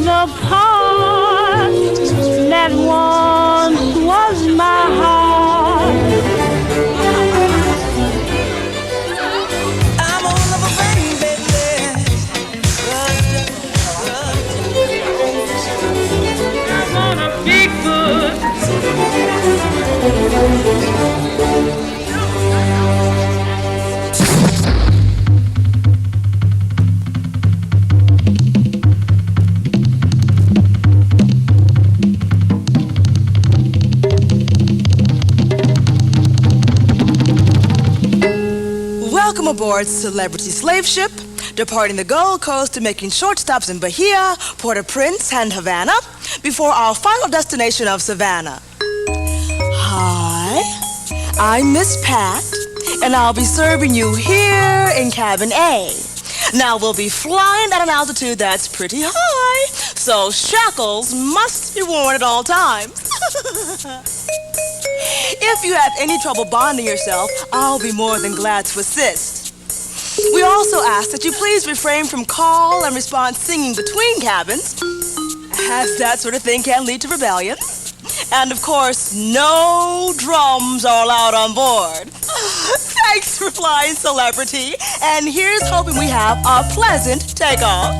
the part that once was my heart. I'm all of a baby. I'm on a big foot. Welcome aboard Celebrity Slaveship, departing the Gold Coast and making short stops in Bahia, Port-au-Prince, and Havana before our final destination of Savannah. Hi, I'm Miss Pat, and I'll be serving you here in Cabin A. Now, we'll be flying at an altitude that's pretty high, so shackles must be worn at all times. If you have any trouble bonding yourself, I'll be more than glad to assist. We also ask that you please refrain from call and response singing between cabins, as that sort of thing can lead to rebellion. And of course, no drums are allowed on board. Thanks for flying, Celebrity, and here's hoping we have a pleasant takeoff.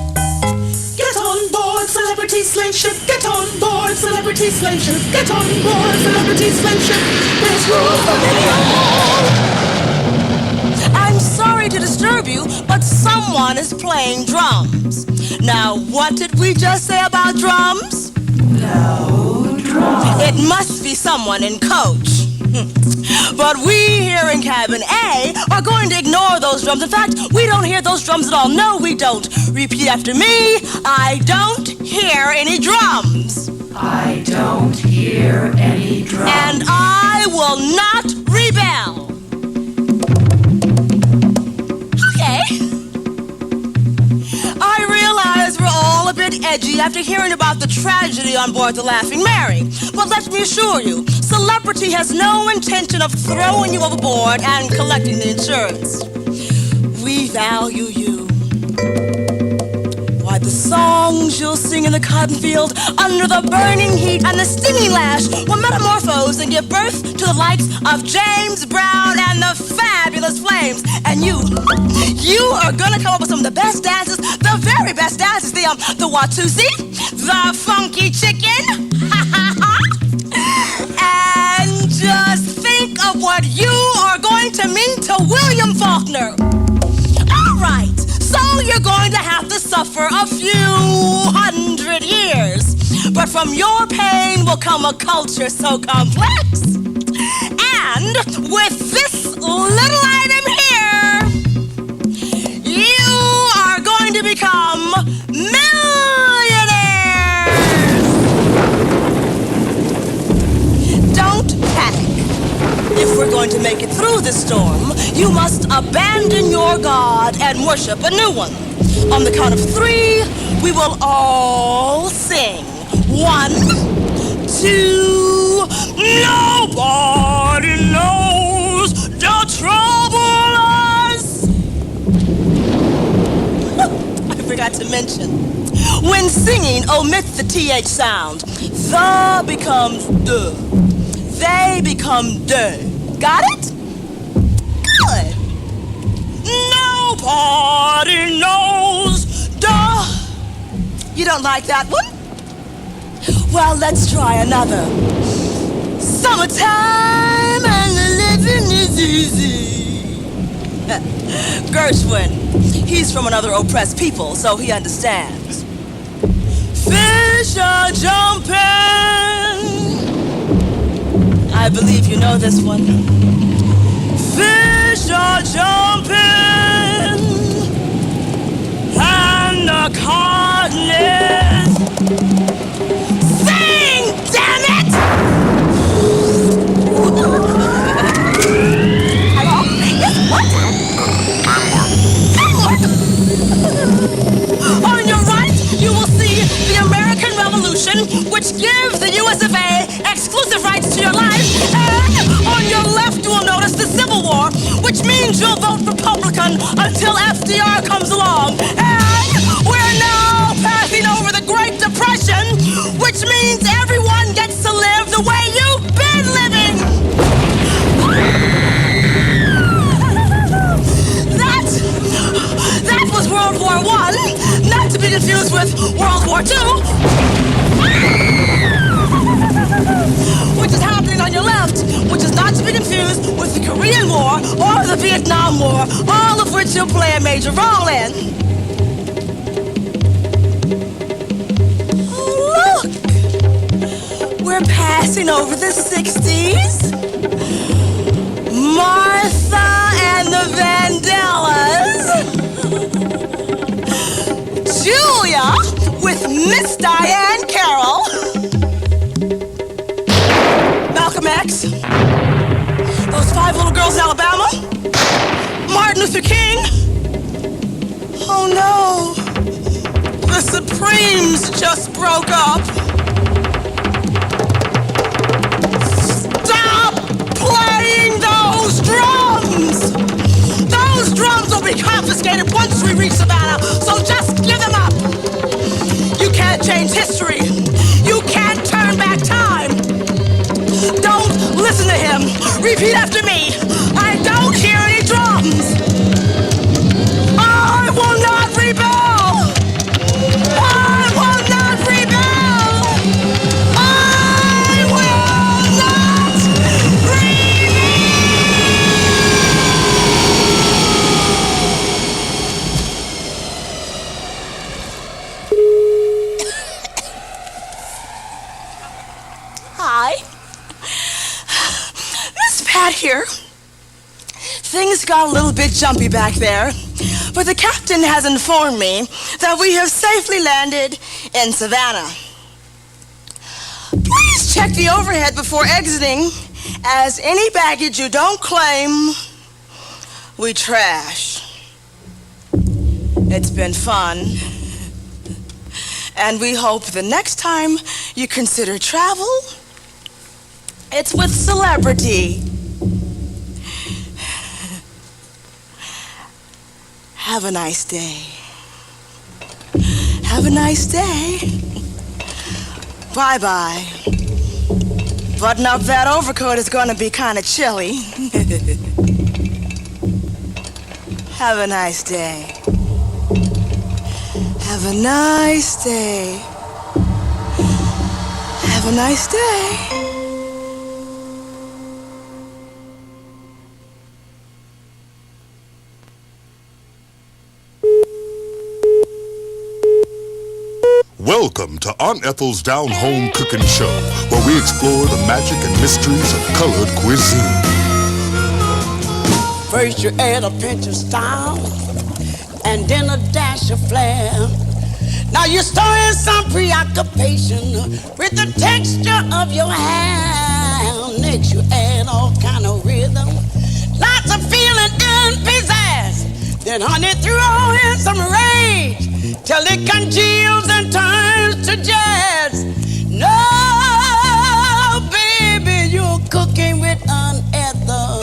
Get on board, Celebrity Slaveship. Get on board, Celebrity Slaveship. Get on board, Celebrity Slaveship. There's room for many more. I'm sorry to disturb you, but someone is playing drums. Now, what did we just say about drums? No drums. It must be someone in coach. But we here in Cabin A are going to ignore those drums. In fact, we don't hear those drums at all. No, we don't. Repeat after me. I don't hear any drums. I don't hear any drums. And I will not rebel. Okay. I realize we're all a bit edgy after hearing about the tragedy on board the Laughing Mary. But let me assure you, Celebrity has no intention of throwing you overboard and collecting the insurance. We value you. Why, the songs you'll sing in the cotton field under the burning heat and the stinging lash will metamorphose and give birth to the likes of James Brown and the Fabulous Flames. And you are gonna come up with some of the best dances, the very best dances, the Watusi, the Funky Chicken, and just think of what you are going to mean to William Faulkner. All right, so you're going to have to suffer a few 100 years, but from your pain will come a culture so complex. And with this little item here, you are going to become millionaires. Don't panic. If we're going to make it through this storm, you must abandon your God and worship a new one. On the count of 3, we will all sing. 1, 2, nobody knows the trouble us. I forgot to mention, when singing, omit the TH sound. The becomes the. They become de. Got it? Good. Nobody knows the. You don't like that one? Well, let's try another. Summertime and the living is easy. Gershwin, he's from another oppressed people, so he understands. Fish are jumping. I believe you know this one. Fish are jumping, and the cotton is. Sing, damn it! Hello? Yes, what? On your right, you will see the American Revolution, which gives the US of A exclusive rights to your life. And on your left, you will notice the Civil War, which means you'll vote Republican until FDR comes along. And we're now passing over the Great Depression. which means everyone gets to live the way you've been living. That was World War I, not to be confused with World War II, which is happening on your left, which is not to be confused with the Korean War or the Vietnam War, all of which you'll play a major role in. Oh, look! We're passing over the 60s. Martha and the Vandellas. Julia with Miss Diane Carroll. Malcolm X. Those 5 little girls in Alabama. Martin Luther King. Oh no. The Supremes just broke up. Stop playing those drums! Those drums will be confiscated once we reach Savannah, so just give them up! You can't change history. You can't turn back time. Don't listen to him. Repeat after me. I don't hear any drums. I will not rebel. I will not rebel. I will not Hi. Miss Pat here. Things got a little bit jumpy back there, but the captain has informed me that we have safely landed in Savannah. Please check the overhead before exiting, as any baggage you don't claim, we trash. It's been fun, and we hope the next time you consider travel, it's with celebrity. Have a nice day. Have a nice day. Bye-bye. Button up that overcoat, is gonna be kind of chilly. Have a nice day. Have a nice day. Have a nice day. Welcome to Aunt Ethel's Down Home Cooking Show, where we explore the magic and mysteries of colored cuisine. First you add a pinch of stout, and then a dash of flair. Now you're stirring some preoccupation with the texture of your hand. Next you add all kind of rhythm, lots of feeling and pizzazz. Then honey, throw in some rage till it congeals and turns to jazz. No, baby, you're cooking with Aunt Ethel.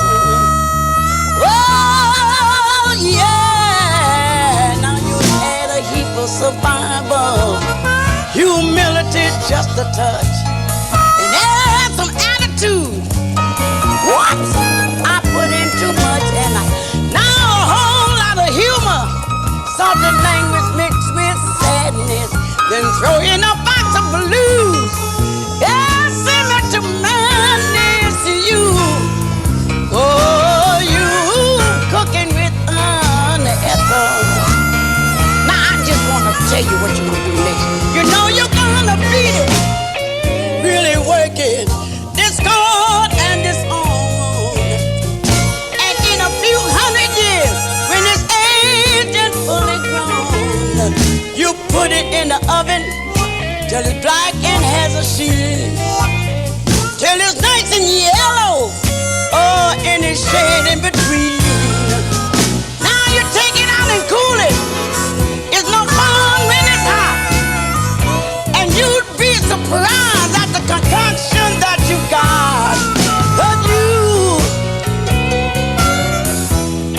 Oh, yeah. Now you add a heap of survival, humility just a touch, and add some attitude. What? I put in too much, and now a whole lot of humor, something language mixed with sadness, then throw in a box of blues. Yeah, send me to madness, you. Oh, you cooking with Aunt Ethel. Now I just want to tell you what you're gonna do next. You know you're gonna beat it, really work it, discord and disown. And in a few hundred years, when it's aged and fully grown, you put it in the oven till it's black and has a sheen, till it's nice and yellow, or any shade in between. Now you take it out and cool it. It's no fun when it's hot, and you'd be surprised at the concoction that you got. But you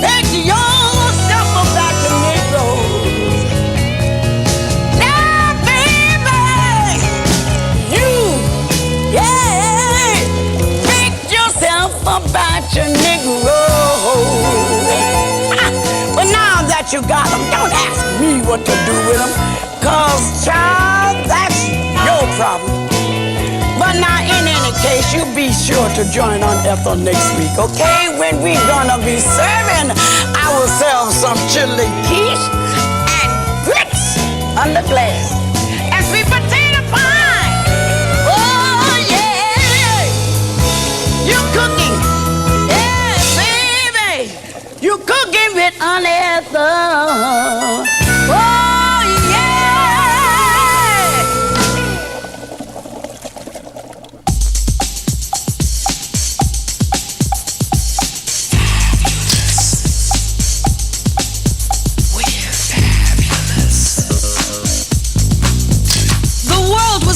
pick yourself up back to Negroes. Now, baby, you what to do with them. Cause, child, that's your problem. But now, in any case, you be sure to join Aunt Ethel next week, okay? When we gonna be serving ourselves some chili quiche and grits under glass and sweet potato pie. Oh, yeah. You cooking. Yeah, baby. You cooking with Aunt Ethel. Oh, yeah.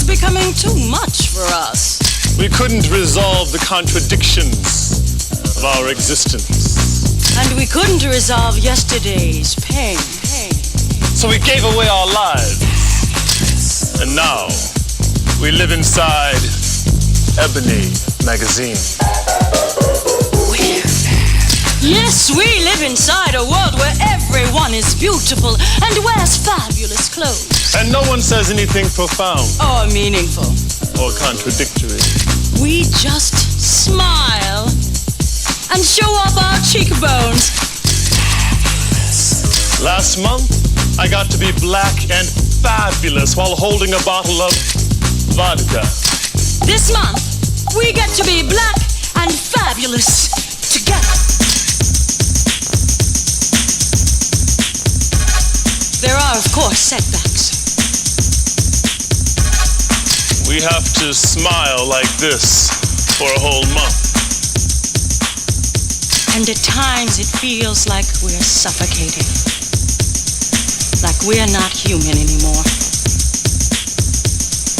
Becoming too much for us. We couldn't resolve the contradictions of our existence. And we couldn't resolve yesterday's pain. So we gave away our lives. And now we live inside Ebony magazine. Yes, we live inside a world where everyone is beautiful and wears fabulous clothes. And no one says anything profound or meaningful or contradictory. We just smile and show off our cheekbones. Last month, I got to be black and fabulous while holding a bottle of vodka. This month, we get to be black and fabulous together. There are, of course, setbacks. We have to smile like this for a whole month. And at times it feels like we're suffocating. Like we're not human anymore.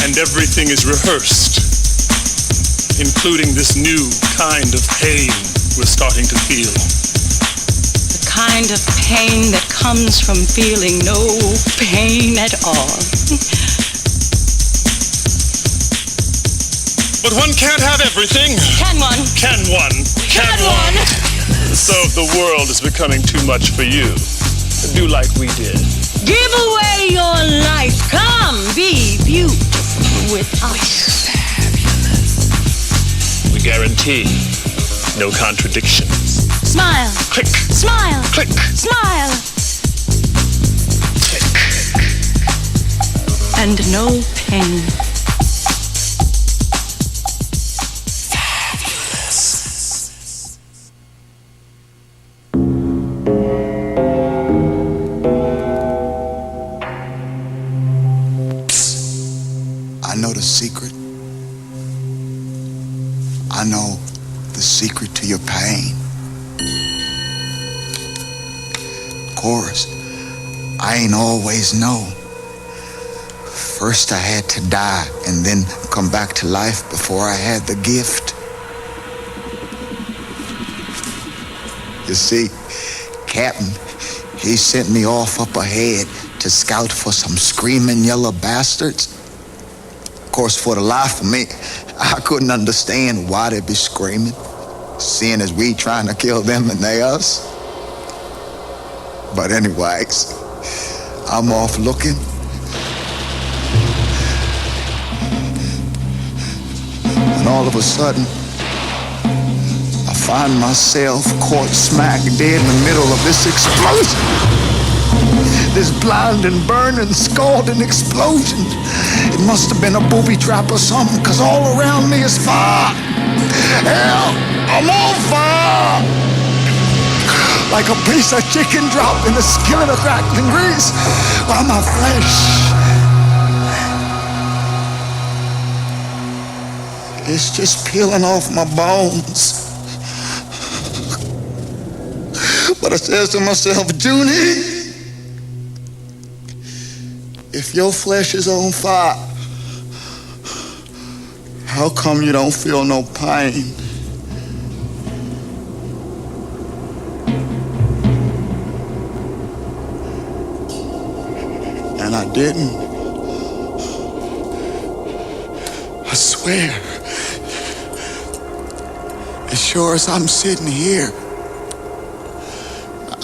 And everything is rehearsed, including this new kind of pain we're starting to feel. The kind of pain that comes from feeling no pain at all. But one can't have everything. Can one? Can one? Can one? So if the world is becoming too much for you, do like we did. Give away your life. Come be beautiful with us. We guarantee no contradictions. Smile. Click. Smile. Click. Smile. Click. And no pain. I know the secret. I know the secret to your pain. Of course, I ain't always know. First I had to die and then come back to life before I had the gift. You see, Captain, he sent me off up ahead to scout for some screaming yellow bastards. Of course, for the life of me, I couldn't understand why they'd be screaming, seeing as we trying to kill them and they us. But anyways, I'm off looking. And all of a sudden, I find myself caught smack dead in the middle of this explosion. This blinding, burning, scalding explosion. It must have been a booby trap or something, cause all around me is fire. Hell, I'm on fire. Like a piece of chicken dropped in a skillet of crackling grease while my flesh, it's just peeling off my bones. But I says to myself, Junie, if your flesh is on fire, how come you don't feel no pain? And I didn't. I swear, as sure as I'm sitting here,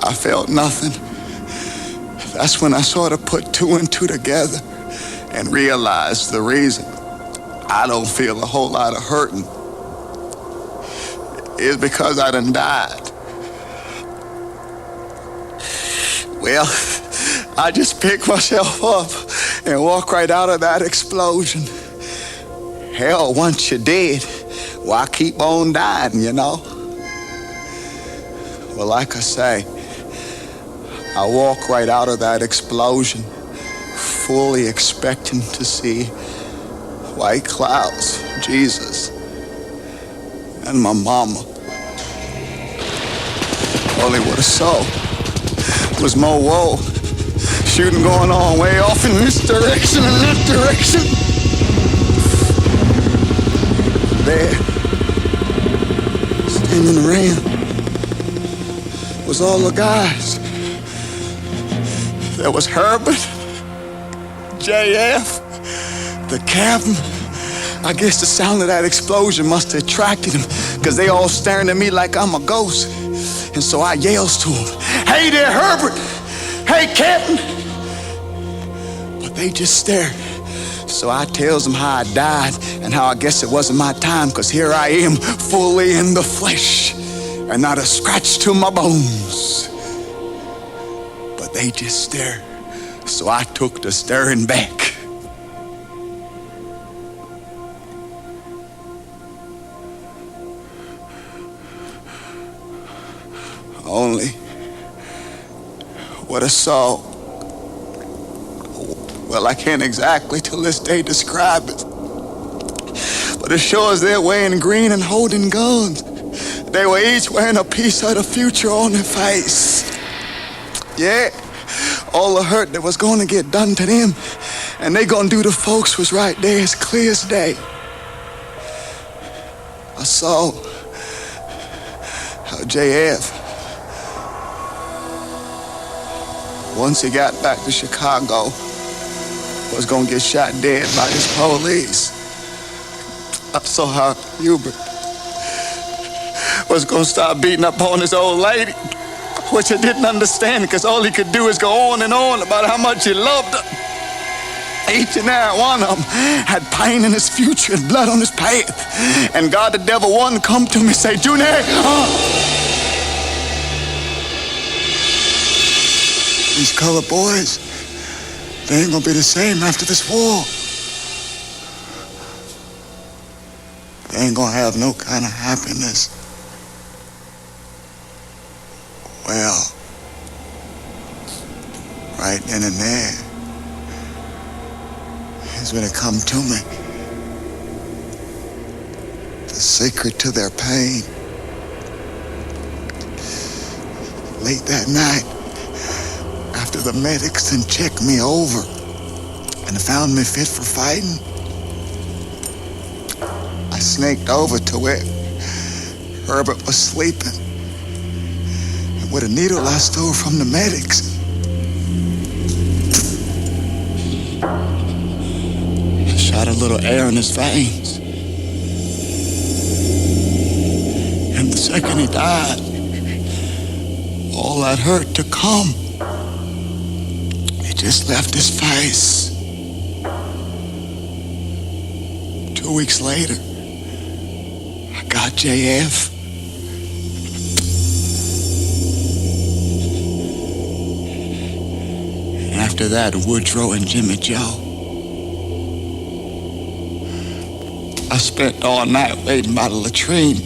I felt nothing. That's when I sort of put two and two together and realized the reason I don't feel a whole lot of hurting is because I done died. Well, I just picked myself up and walked right out of that explosion. Hell, once you're dead, why keep on dying, you know? Well, like I say, I walked right out of that explosion, fully expecting to see white clouds, Jesus, and my mama. Only what I saw was more woe. Shooting going on way off in this direction and that direction. There, standing around, was all the guys. There was Herbert, JF, the captain. I guess the sound of that explosion must have attracted him, because they all staring at me like I'm a ghost. And so I yells to him, "Hey there, Herbert! Hey, Captain!" But they just stared. So I tells them how I died and how I guess it wasn't my time, because here I am, fully in the flesh, and not a scratch to my bones. But they just stared. So I took to staring back. Only what I saw, well, I can't exactly till this day describe it. But it sure as they're wearing green and holding guns. They were each wearing a piece of the future on their face. Yeah, all the hurt that was gonna get done to them and they gonna do to folks was right there as clear as day. I saw how JF, once he got back to Chicago, was gonna get shot dead by his police. I saw how Hubert was gonna start beating up on his old lady, which I didn't understand, because all he could do is go on and on about how much he loved her. Each and every one of them had pain in his future and blood on his path. And God, the devil, wanted to come to me and say, "Junior, these colored boys, they ain't gonna be the same after this war. They ain't gonna have no kind of happiness." Well, right then and there is when it come to me. The secret to their pain. Late that night, after the medics then checked me over and found me fit for fighting, I snaked over to where Herbert was sleeping. And with a needle I stole from the medics, I shot a little air in his veins. And the second he died, all that hurt to come, just left his face. 2 weeks later, I got JF. And after that, Woodrow and Jimmy Joe. I spent all night waiting by the latrine,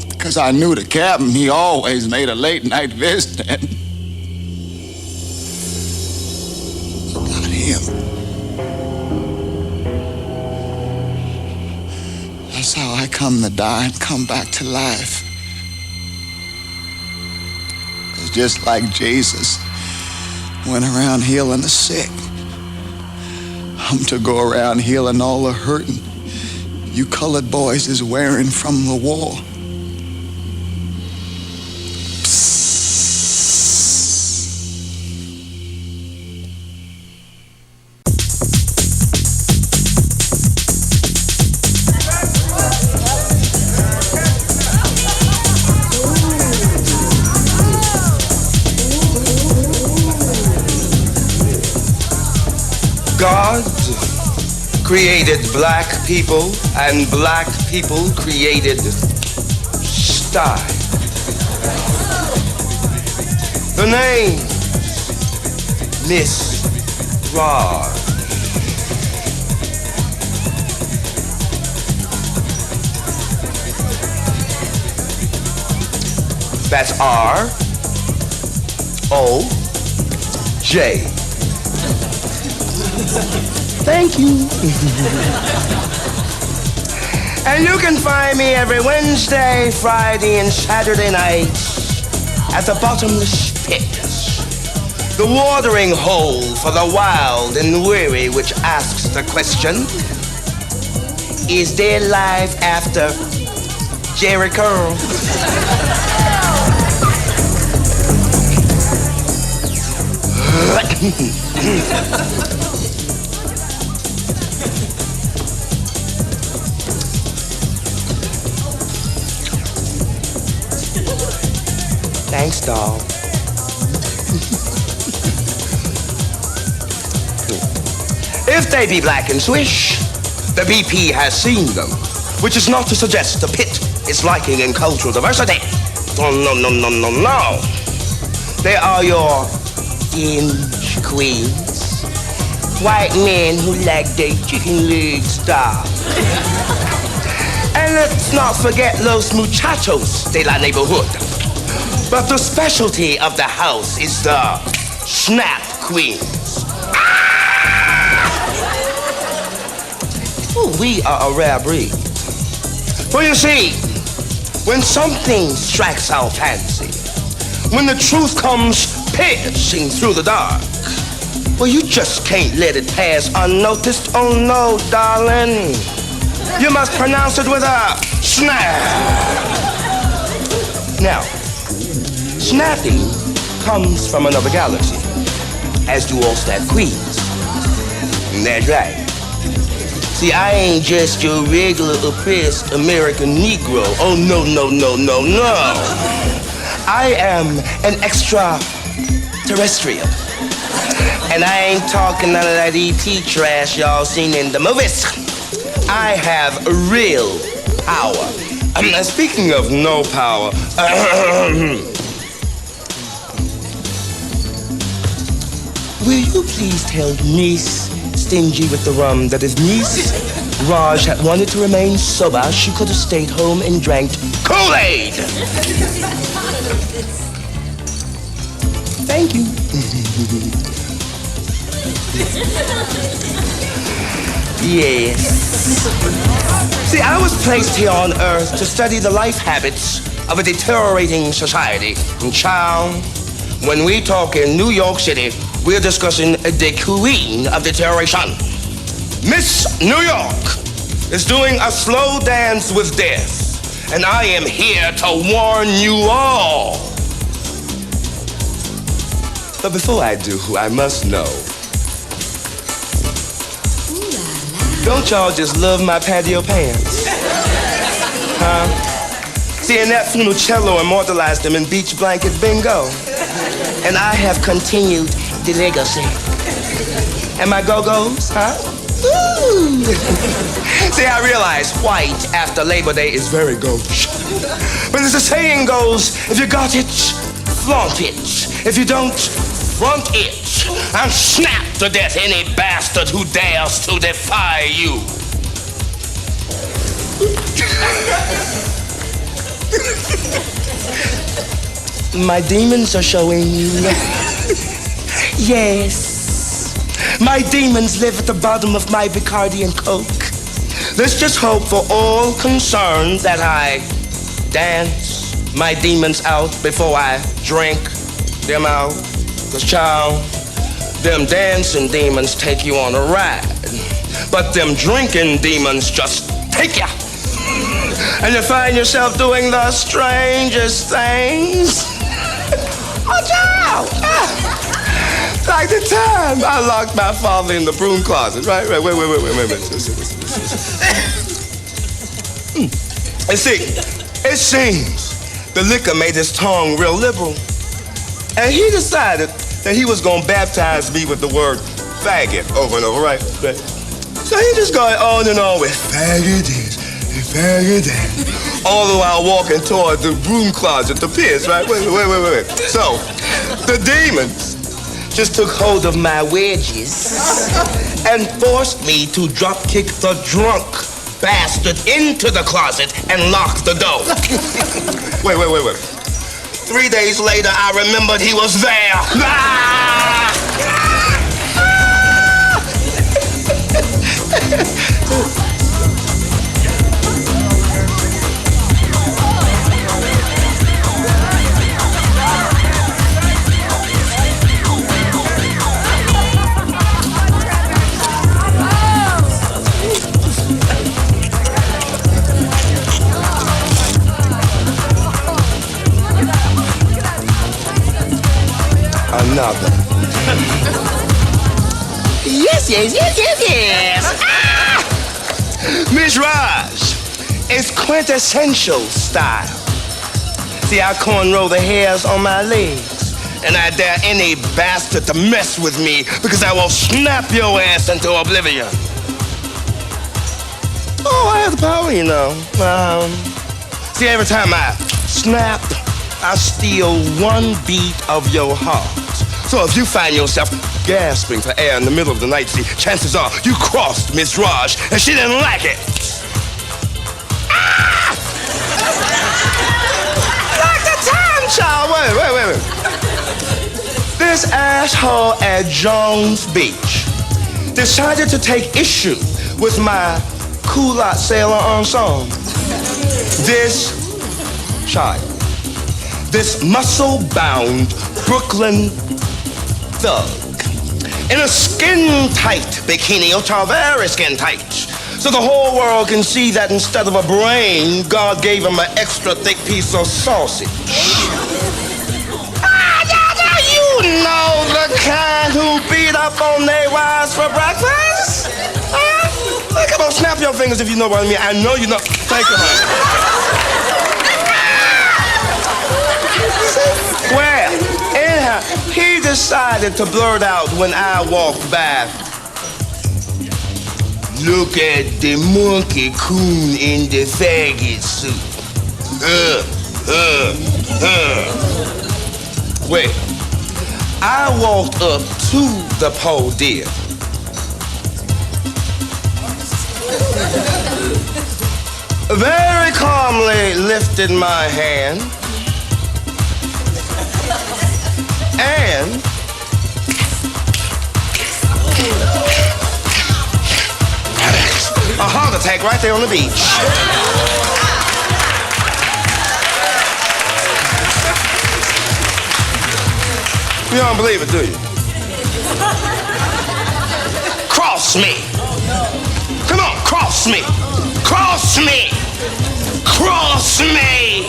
because I knew the captain, he always made a late night visit. That's how I come to die and come back to life. It's just like Jesus went around healing the sick, I'm to go around healing all the hurting you colored boys is wearing from the war. God created black people, and black people created style. The name, Miss Roj. That's R-O-J. Thank you. And you can find me every Wednesday, Friday, and Saturday night at the bottomless pit, the watering hole for the wild and weary, which asks the question, is there life after Jericho? Thanks, doll. If they be black and swish, the BP has seen them, which is not to suggest the pit is lacking in cultural diversity. Oh, no, no, no, no, no. They are your inch queens, white men who like their chicken legs starved. And let's not forget los muchachos de la neighborhood. But the specialty of the house is the snap queens. Ooh, we are a rare breed. For you see, when something strikes our fancy, when the truth comes piercing through the dark, well, you just can't let it pass unnoticed. Oh no, darling. You must pronounce it with a snap. Now, snapping comes from another galaxy, as do all snap queens. That's right. See, I ain't just your regular oppressed American Negro. Oh, no, no, no, no, no. I am an extraterrestrial. And I ain't talking none of that E.T. trash y'all seen in the movies. I have real power. Speaking of no power, will you please tell Miss Stingy with the rum that if Miss Roj had wanted to remain sober, she could have stayed home and drank Kool-Aid. Thank you. Yes. See, I was placed here on Earth to study the life habits of a deteriorating society. And child, when we talk in New York City, we're discussing the queen of deterioration. Miss New York is doing a slow dance with death, and I am here to warn you all. But before I do, I must know. Don't y'all just love my patio pants? Huh? See, Annette Funicello immortalized them in Beach Blanket Bingo. And I have continued the legacy. And my go-go's, huh? Ooh. See, I realize white after Labor Day is very gauche. But as the saying goes, if you got it, flaunt it. If you don't, front it. And snap to death any bastard who dares to defy you. My demons are showing you. Yes. My demons live at the bottom of my Bacardi and Coke. Let's just hope for all concerned that I dance my demons out before I drink them out. 'Cause child, them dancing demons take you on a ride. But them drinking demons just take you. And you find yourself doing the strangest things. Oh, child! Like the time I locked my father in the broom closet, right? Wait. And see, it seems the liquor made his tongue real liberal. And he decided that he was gonna baptize me with the word faggot over and over, right? So he just going on and on with faggot this and faggot that. All the while walking toward the broom closet, the piss, right? Wait. So, the demons just took hold of my wedges and forced me to drop kick the drunk bastard into the closet and lock the door. Wait. 3 days later, I remembered he was there. Another. Yes. Miss Roj, it's quintessential style. See, I cornrow the hairs on my legs, and I dare any bastard to mess with me because I will snap your ass into oblivion. Oh, I have the power, you know. See, every time I snap, I steal one beat of your heart. So if you find yourself gasping for air in the middle of the night, see, chances are you crossed Miss Roj and she didn't like it. Like the time, child. Wait. This asshole at Jones Beach decided to take issue with my culotte sailor ensemble. This child, this muscle-bound Brooklyn thug in a skin-tight bikini, very skin-tight, so the whole world can see that instead of a brain, God gave him an extra thick piece of sausage. You know the kind who beat up on their wives for breakfast? Come on, snap your fingers if you know what I mean. I know you know. Thank you, Well, anyhow, he decided to blurt out when I walked by. Look at the monkey coon in the faggot suit. Wait, I walked up to the podium. Very calmly lifted my hand and a heart attack right there on the beach. You don't believe it, do you? Cross me. Come on, cross me. Cross me. Cross me.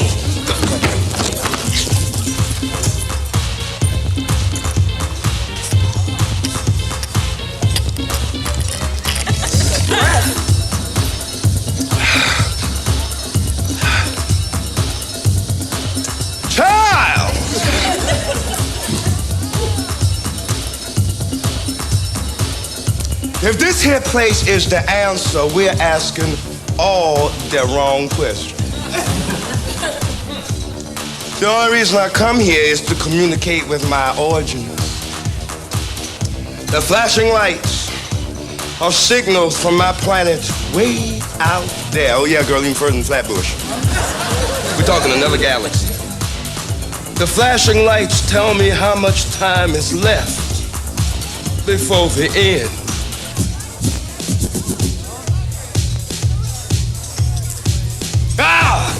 Child! If this here place is the answer, we're asking all the wrong questions. The only reason I come here is to communicate with my originals. The flashing lights are signals from my planet way out there. Oh yeah, girl, even further than Flatbush. We're talking another galaxy. The flashing lights tell me how much time is left before the end. Ah!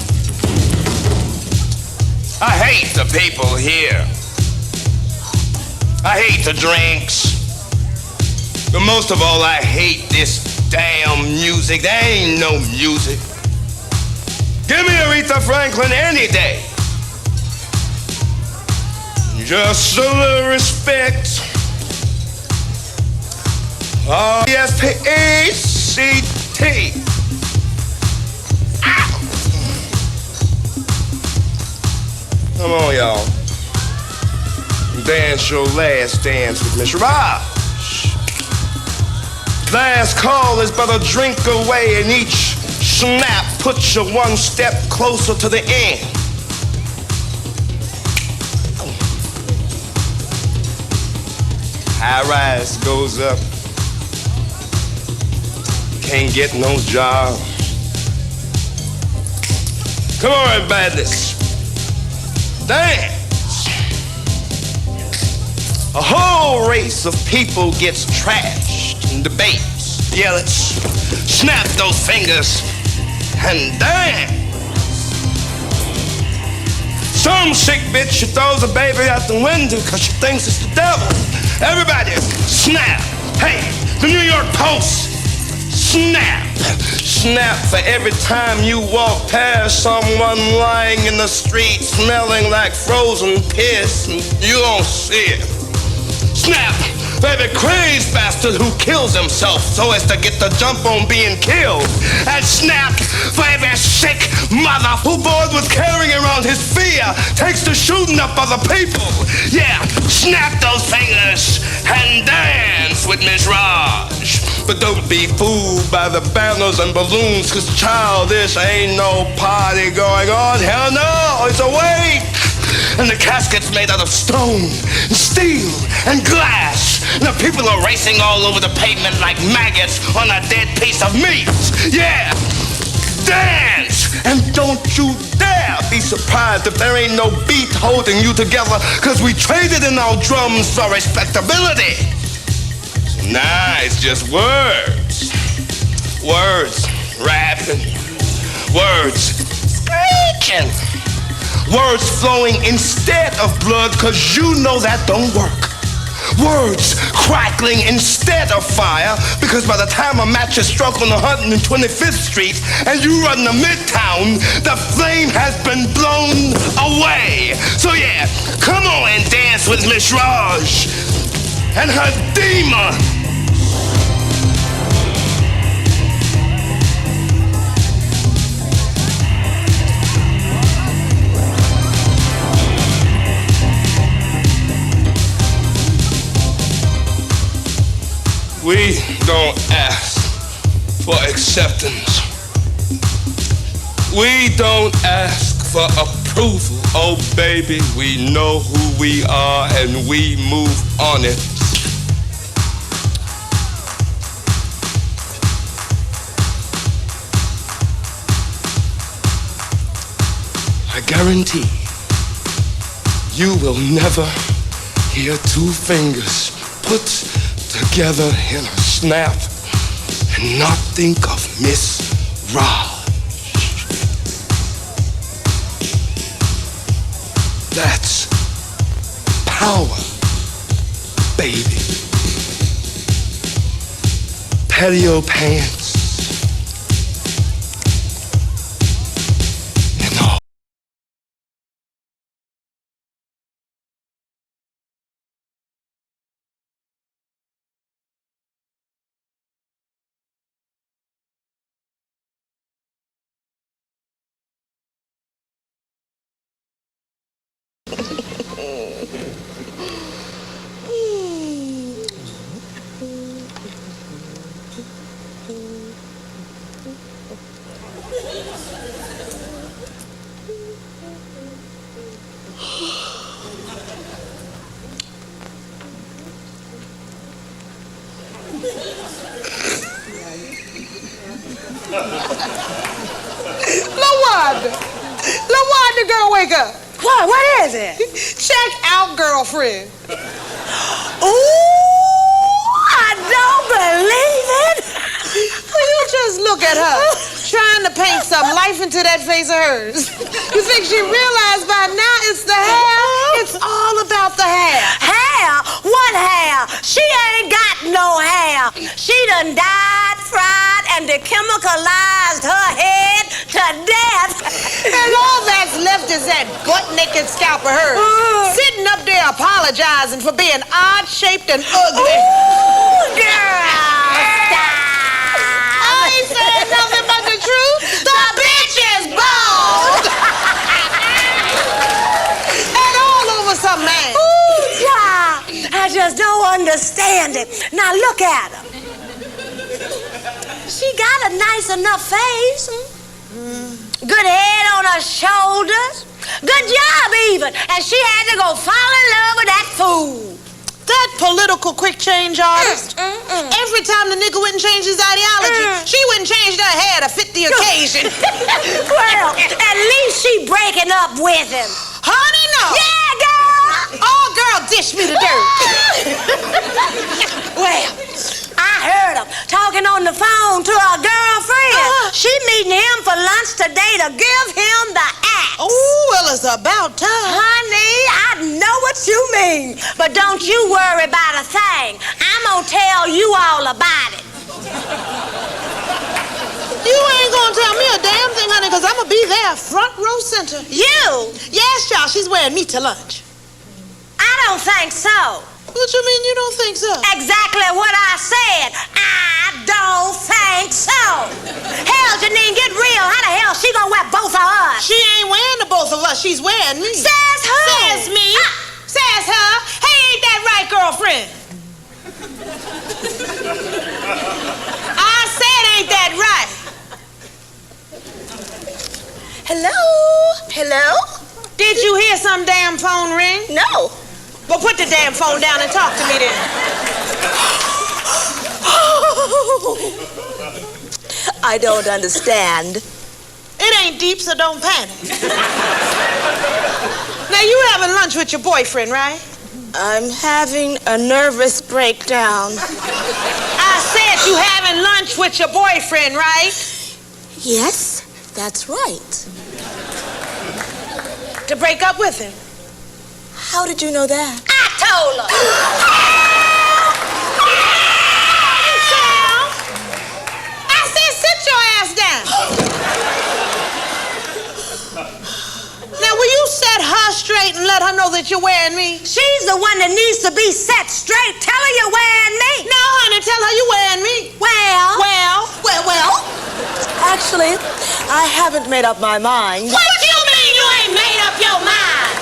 I hate the people here. I hate the drinks. But most of all, I hate this damn music. There ain't no music. Give me Aretha Franklin any day. Just a little respect. R-E-S-P-E-C-T. Come on, y'all. Dance your last dance with Miss Roj. Last call is but a drink away, and each snap puts you one step closer to the end. High rise goes up. Can't get no job. Come on, badness. Dance. A whole race of people gets trashed in debates. Yeah, let's snap those fingers and dance. Some sick bitch, she throws a baby out the window because she thinks it's the devil. Everybody, snap. Hey, the New York Post, snap. Snap for every time you walk past someone lying in the street smelling like frozen piss and you don't see it. Snap for every crazed bastard who kills himself so as to get the jump on being killed. And snap for every sick mother who, bored with carrying around his fear, takes to shooting up other people. Yeah, snap those fingers and dance with Miss Roj. But don't be fooled by the banners and balloons, cause child, this ain't no party going on. Hell no, it's a wake. And the casket's made out of stone, and steel, and glass. And the people are racing all over the pavement like maggots on a dead piece of meat. Yeah, dance! And don't you dare be surprised if there ain't no beat holding you together, cause we traded in our drums for respectability. So nah, it's just words. Words rapping. Words speaking. Words flowing instead of blood, cause you know that don't work. Words crackling instead of fire, because by the time a match is struck on 125th Street and you run to Midtown, the flame has been blown away. So yeah, come on and dance with Miss Roj and her demon. We don't ask for acceptance. We don't ask for approval. Oh, baby, we know who we are and we move on it. I guarantee you will never hear two fingers put together in a snap and not think of Miss Roj. That's power, baby. Patio pants and all. LaWanda, girl, wake up. What is it? Check out girlfriend. Ooh, I don't believe it. Will you just look at her, trying to paint some life into that face of hers? You think she realized by now it's the hair? It's all about the hair. Hair? What hair? She ain't got no hair. She done dyed, fried, and chemicalized her head to death. And all that's left is that butt-naked scalp of hers, sitting up there apologizing for being odd-shaped and ugly. Ooh, girl, stop. I ain't saying nothing but the truth. The bitch is bald. And all over some man. Ooh, child, I just don't understand it. Now look at her. She got a nice enough face. Good head on her shoulders. Good job, even. And she had to go fall in love with that fool. That political quick change artist. Every time the nigga wouldn't change his ideology, she wouldn't change her hair to fit the occasion. Well, at least she breaking up with him. Honey, no. Yeah, girl. Oh, girl, dish me the dirt. Well, I heard him talking on the phone to her girlfriend. She meeting him for lunch today to give him the axe. Oh, well, it's about time. Honey, I know what you mean. But don't you worry about a thing. I'm gonna tell you all about it. You ain't gonna tell me a damn thing, honey, because I'm gonna be there front row center. You? Yes, y'all, she's wearing me to lunch. I don't think so. What you mean you don't think so? Exactly what I said. I don't think so. Hell, Janine, get real. How the hell she gonna wear both of us? She ain't wearing the both of us. She's wearing me. Says who? Says me. Says her. Hey, ain't that right, girlfriend? I said ain't that right. Hello? Hello? Did you hear some damn phone ring? No. Well, put the damn phone down and talk to me then. I don't understand. It ain't deep, so don't panic. Now, you having lunch with your boyfriend, right? I'm having a nervous breakdown. I said you having lunch with your boyfriend, right? Yes, that's right. To break up with him. How did you know that? I told her. I said sit your ass down. Now, will you set her straight and let her know that you're wearing me? She's the one that needs to be set straight. Tell her you're wearing me. No, honey, tell her you're wearing me. Well. Actually, I haven't made up my mind. What you mean you ain't made up your mind?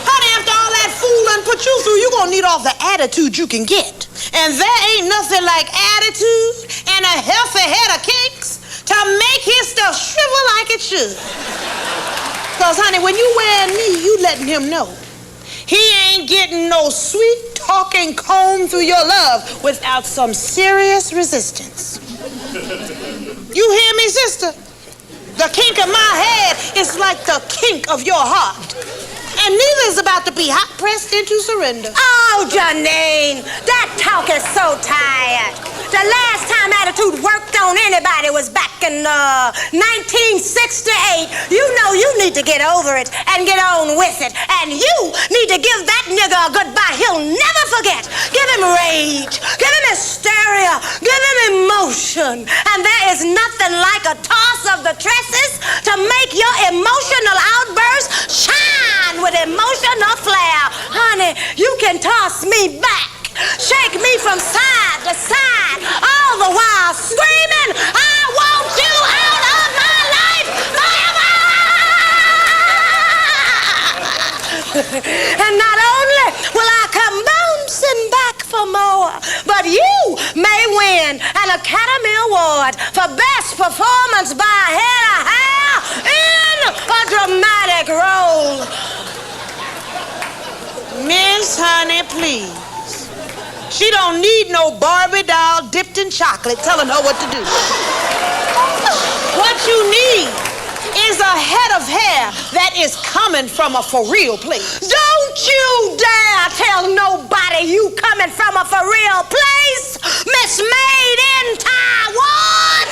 Honey, after all that fooling put you through, you're gonna need all the attitude you can get. And there ain't nothing like attitude and a healthy head of kinks to make his stuff shrivel like it should. Because, honey, when you wearing me, you letting him know he ain't getting no sweet talking comb through your love without some serious resistance. You hear me, sister? The kink of my head is like the kink of your heart. And neither is about to be hot pressed into surrender. Oh, Janine, that talk is so tired. The last time attitude worked on anybody was back in 1968. You know you need to get over it and get on with it. And you need to give that nigga a goodbye he'll never forget. Give him rage. Give him hysteria. Give him emotion. And there is nothing like a toss of the tresses to make your emotional outburst shine with emotional flair. Honey, you can toss me back. Shake me from side to side, all the while screaming, I want you out of my life forever! And not only will I come bouncing back for more, but you may win an Academy Award for Best Performance by Head of Hair in a dramatic role. Miss Honey, please. She don't need no Barbie doll dipped in chocolate telling her what to do. What you need is a head of hair that is coming from a for real place. Don't you dare tell nobody you coming from a for real place, Miss Made in Taiwan.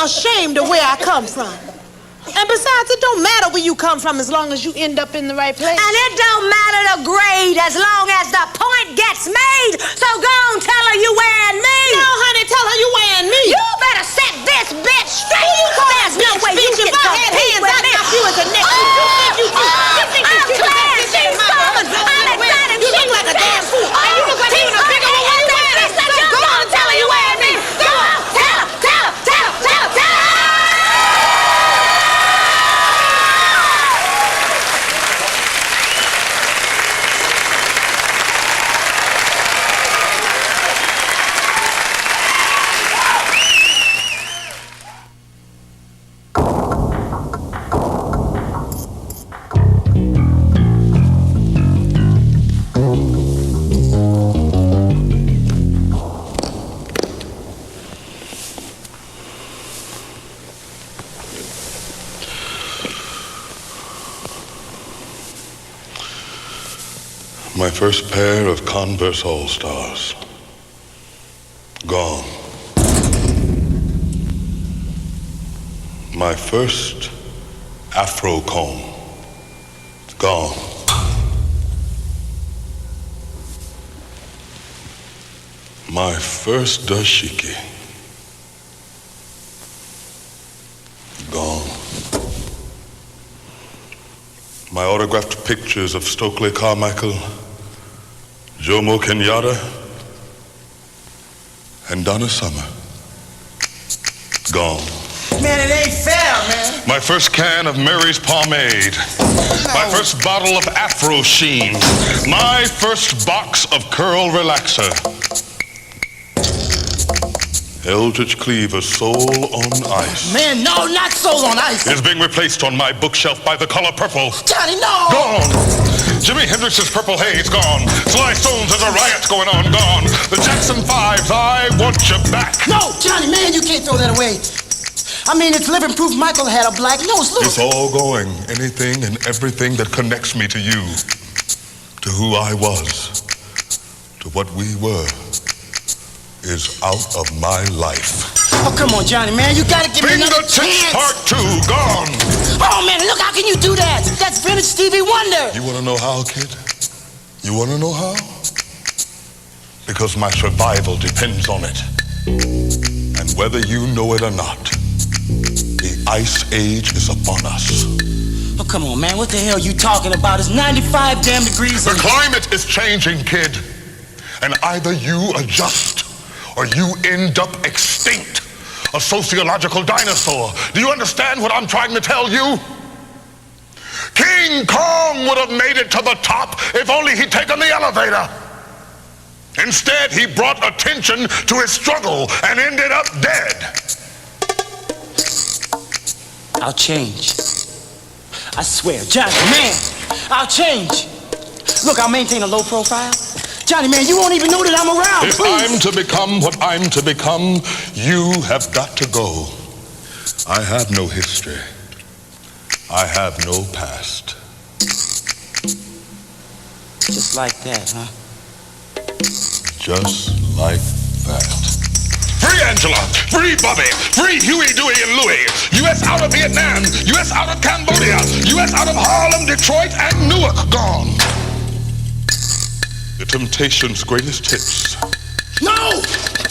Ashamed of where I come from. And besides, it don't matter where you come from as long as you end up in the right place. And it don't matter the grade as long as the point gets made. So go on, tell her you wearing me. No, honey, tell her you wearing me. You better set this bitch straight. There's no way you can compete with me. You as a neck. I'm glad she's coming. I'm excited. You look like a damn fool. You look like even a bigger one. So go on, tell her you wearing me. Go on, tell her. My first pair of Converse All-Stars. Gone. My first Afro comb. Gone. My first dashiki. Gone. My autographed pictures of Stokely Carmichael, Jomo Kenyatta, and Donna Summer. Gone. Man, it ain't fair, man. My first can of Mary's Pomade. No. My first bottle of Afro Sheen. My first box of Curl Relaxer. Eldridge Cleaver's Soul on Ice. Man, no, not Soul on Ice. Is being replaced on my bookshelf by The Color Purple. Johnny, no! Gone. Jimi Hendrix's Purple Haze, gone. Sly Stone's There's a Riot Going On, gone. The Jackson 5's I Want You Back. No, Johnny, man, you can't throw that away. I mean, it's living proof Michael had a black nose. Look. It's all going. Anything and everything that connects me to you, to who I was, to what we were, is out of my life. Oh, come on, Johnny, man. You gotta give me another chance. Part 2, gone. Oh, man, look, how can you do that? That's vintage Stevie Wonder. You want to know how, kid? You want to know how? Because my survival depends on it. And whether you know it or not, the Ice Age is upon us. Oh, come on, man. What the hell you talking about? It's 95 damn degrees. The climate is changing, kid. And either you adjust or you end up extinct, a sociological dinosaur. Do you understand what I'm trying to tell you? King Kong would have made it to the top if only he'd taken the elevator. Instead, he brought attention to his struggle and ended up dead. I'll change. I swear, Johnny, man, I'll change. Look, I'll maintain a low profile. Johnny, man, you won't even know that I'm around. If please. I'm to become what I'm to become, you have got to go. I have no history. I have no past. Just like that, huh? Just like that. Free Angela! Free Bobby! Free Huey, Dewey, and Louie! U.S. out of Vietnam! U.S. out of Cambodia! U.S. out of Harlem, Detroit, and Newark gone! The Temptations' greatest hits. No!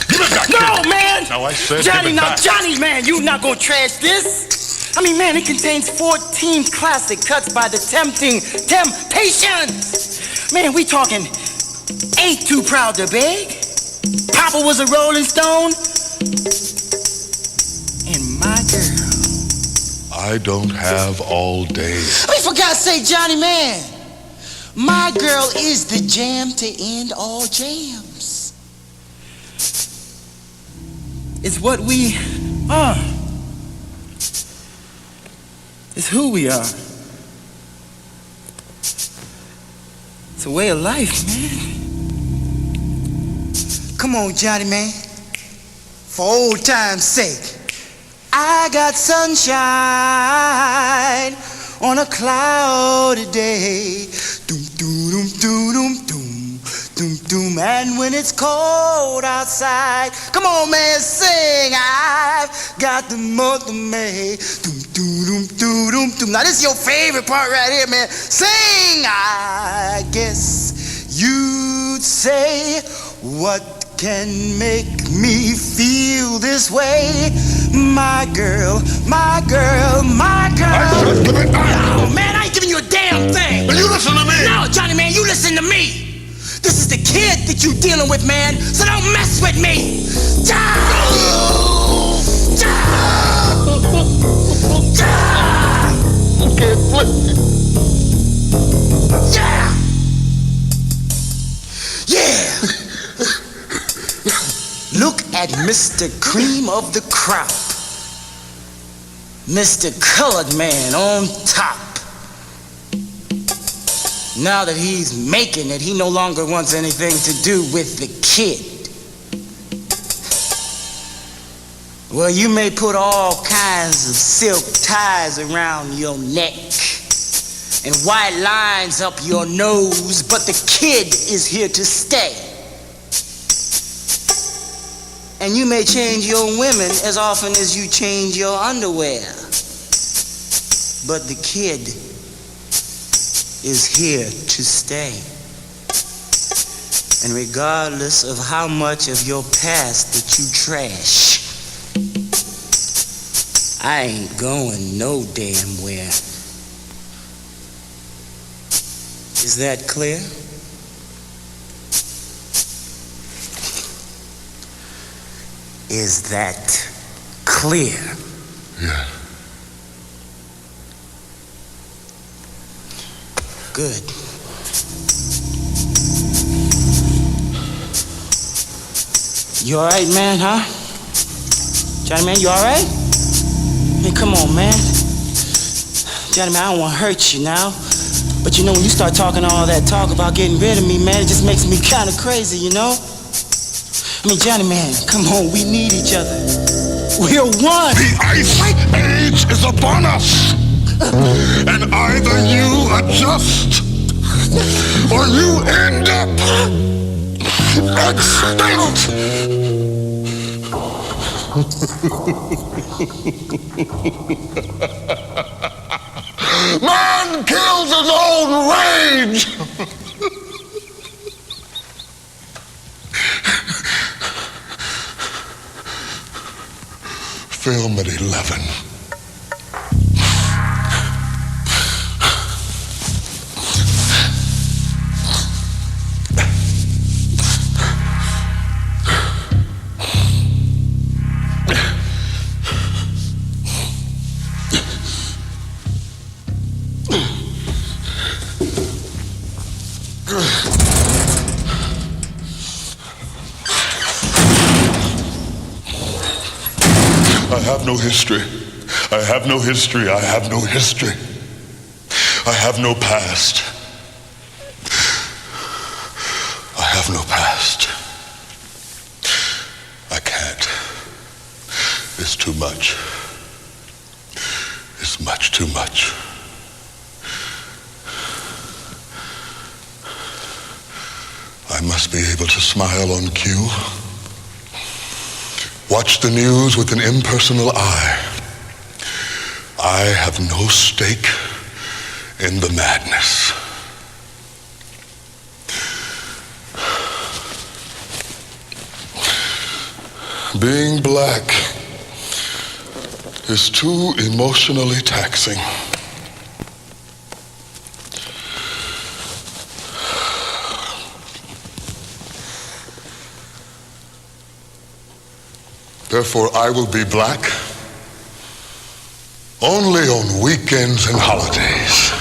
Give it back, no, kid. Man! Now I said Johnny, give it back. Johnny, man, you not gonna trash this? I mean, man, it contains 14 classic cuts by the Temptations. Man, we talking Ain't Too Proud to Beg, Papa Was a Rolling Stone, and My Girl. I don't have all day. I mean, for God's sake, Johnny, man. My Girl is the jam to end all jams. It's what we are. It's who we are. It's a way of life, man. Come on, Johnny, man. For old time's sake. I got sunshine on a cloudy day. Doom, doom, doom, doom, doom, doom, doom. And when it's cold outside, come on, man, sing. I've got the month of May. Doom, doom, doom, doom, doom, doom. Now, this is your favorite part right here, man. Sing, I guess you'd say, what can make me feel this way? My girl, my girl, my girl. I just give it back. No, man, I ain't giving you a damn thing. But you listen to me. No, Johnny, man, you listen to me. This is the kid that you dealing with, man, so don't mess with me. Yeah. Look at Mr. Cream of the Crop. Mr. Colored Man on top. Now that he's making it, he no longer wants anything to do with the kid. Well, you may put all kinds of silk ties around your neck, and white lines up your nose, but the kid is here to stay. And you may change your women as often as you change your underwear, but the kid is here to stay. And regardless of how much of your past that you trash, I ain't going no damn where. Is that clear? Is that clear? Yeah. Good. You all right, man, huh? Johnny, man, you all right? Man, come on, man. Johnny, man, I don't want to hurt you now. But you know, when you start talking all that talk about getting rid of me, man, it just makes me kind of crazy, you know? I mean, Johnny, man, come on, we need each other. We're one. The ice age is upon us. And either you adjust or you end up extinct. Man kills his own rage. Film at 11. I have no history. I have no history. I have no history. I have no past. I have no past. I can't. It's too much. It's much too much. I must be able to smile on cue. Watch the news with an impersonal eye. I have no stake in the madness. Being black is too emotionally taxing. Therefore, I will be black only on weekends and holidays.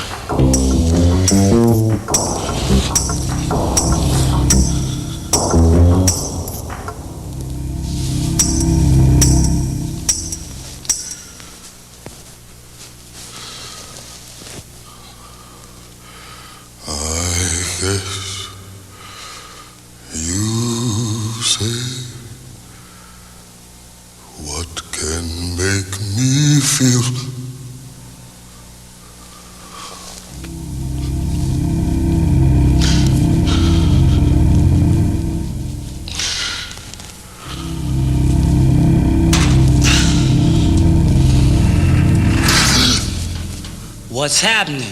I guess you say, what can make me feel? What's happening?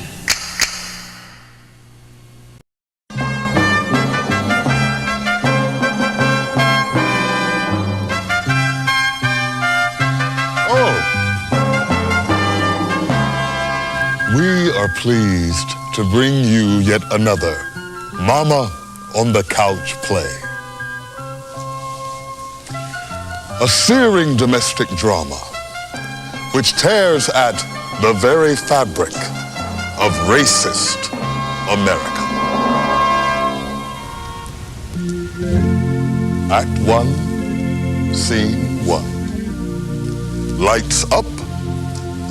We are pleased to bring you yet another Mama on the Couch play. A searing domestic drama which tears at the very fabric of racist America. Act 1, Scene 1. Lights up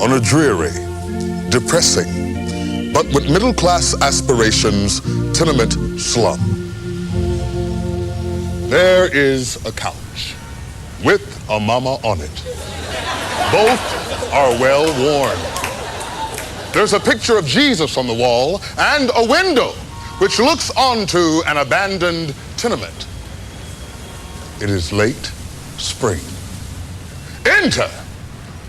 on a dreary, depressing, but with middle-class aspirations, tenement slum. There is a couch with a mama on it. Both are well worn. There's a picture of Jesus on the wall and a window which looks onto an abandoned tenement. It is late spring. Enter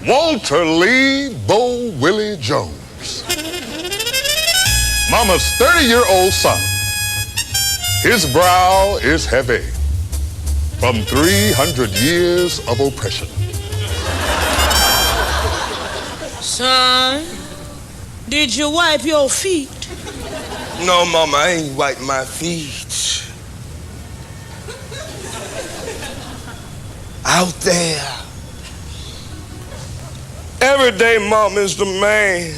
Walter Lee Bo Willie Jones, Mama's 30-year-old son. His brow is heavy from 300 years of oppression. Son, did you wipe your feet? No, Mama, I ain't wiped my feet. Out there. Every day, Mama, is the man.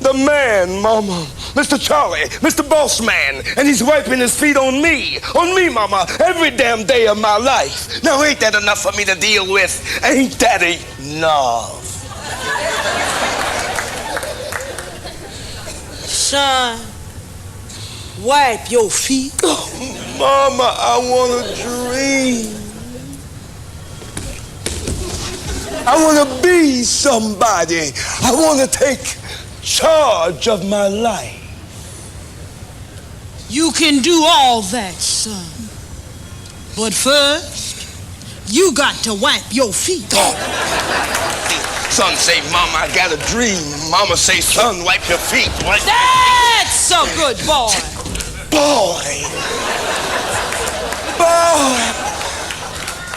The man, Mama. Mr. Charlie, Mr. Boss Man, and he's wiping his feet on me, Mama, every damn day of my life. Now, ain't that enough for me to deal with? Ain't that enough? Son, wipe your feet. Oh, Mama, I want to dream. I want to be somebody. I want to take charge of my life. You can do all that, son. But first, you got to wipe your feet. Oh. Son say, Mama, I got a dream. Mama say, son, wipe your feet. That's a good boy. Boy.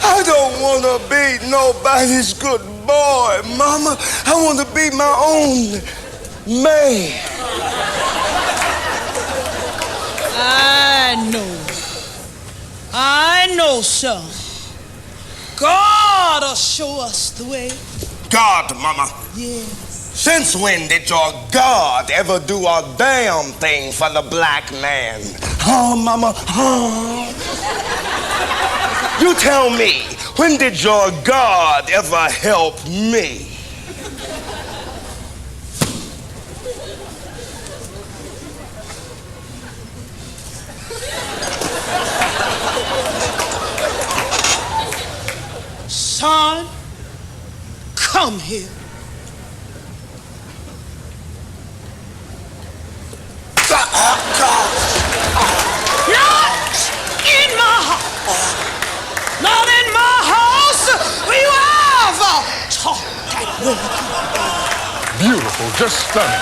I don't want to be nobody's good boy, Mama. I want to be my own man. I know, son. God will show us the way. God, Mama. Yes. Since when did your God ever do a damn thing for the black man? Oh, Mama, oh. You tell me, when did your God ever help me? Son, come here. Not in my house. Will you ever talk that way? Beautiful, just stunning.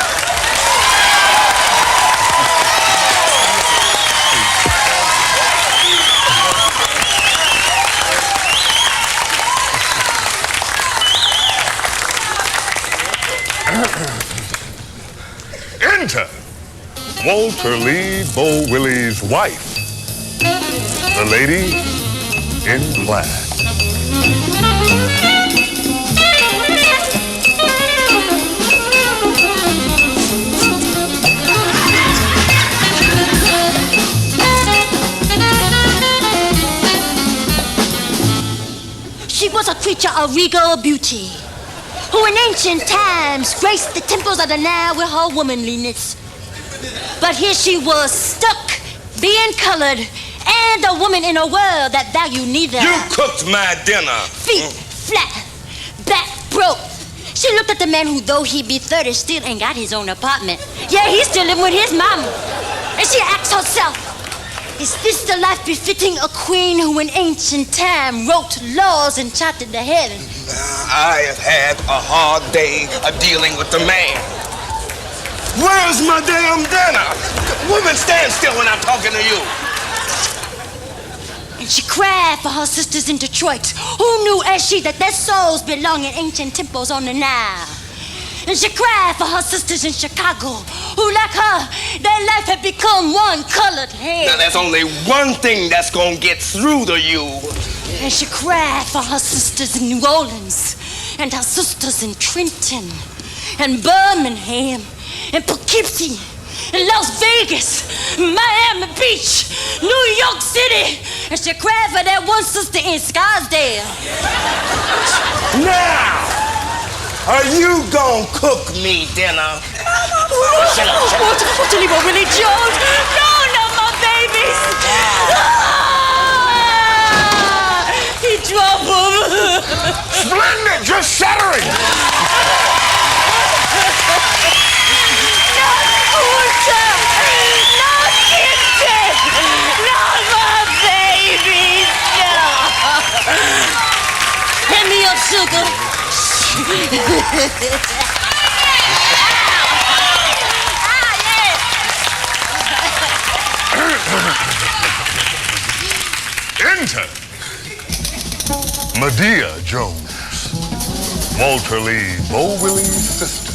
Enter Walter Lee Bo Willie's wife, the lady in black. She was a creature of regal beauty, who in ancient times graced the temples of the Nile with her womanliness. But here she was, stuck, being colored, and a woman in a world that valued neither. You cooked my dinner. Feet flat, back broke. She looked at the man who, though he be 30, still ain't got his own apartment. Yeah, he's still living with his mama. And she asked herself, is this the life befitting a queen who in ancient time wrote laws and charted the heavens? I have had a hard day of dealing with the man. Where's my damn dinner? Woman, stand still when I'm talking to you. And she cried for her sisters in Detroit, who knew as she that their souls belong in ancient temples on the Nile. And she cried for her sisters in Chicago, who like her, their life had become one colored hair. Now there's only one thing that's gonna get through to you. And she cried for her sisters in New Orleans, and her sisters in Trenton, and Birmingham, and Poughkeepsie, and Las Vegas, Miami Beach, New York City, and she cried for that one sister in Scarsdale. Now, are you gonna cook me dinner? Shut up. Won't you leave her, Willie Jones? No, not my babies. He dropped them. Splendid, just shattering. Enter Medea Jones, Walter Lee Bo Willie's sister.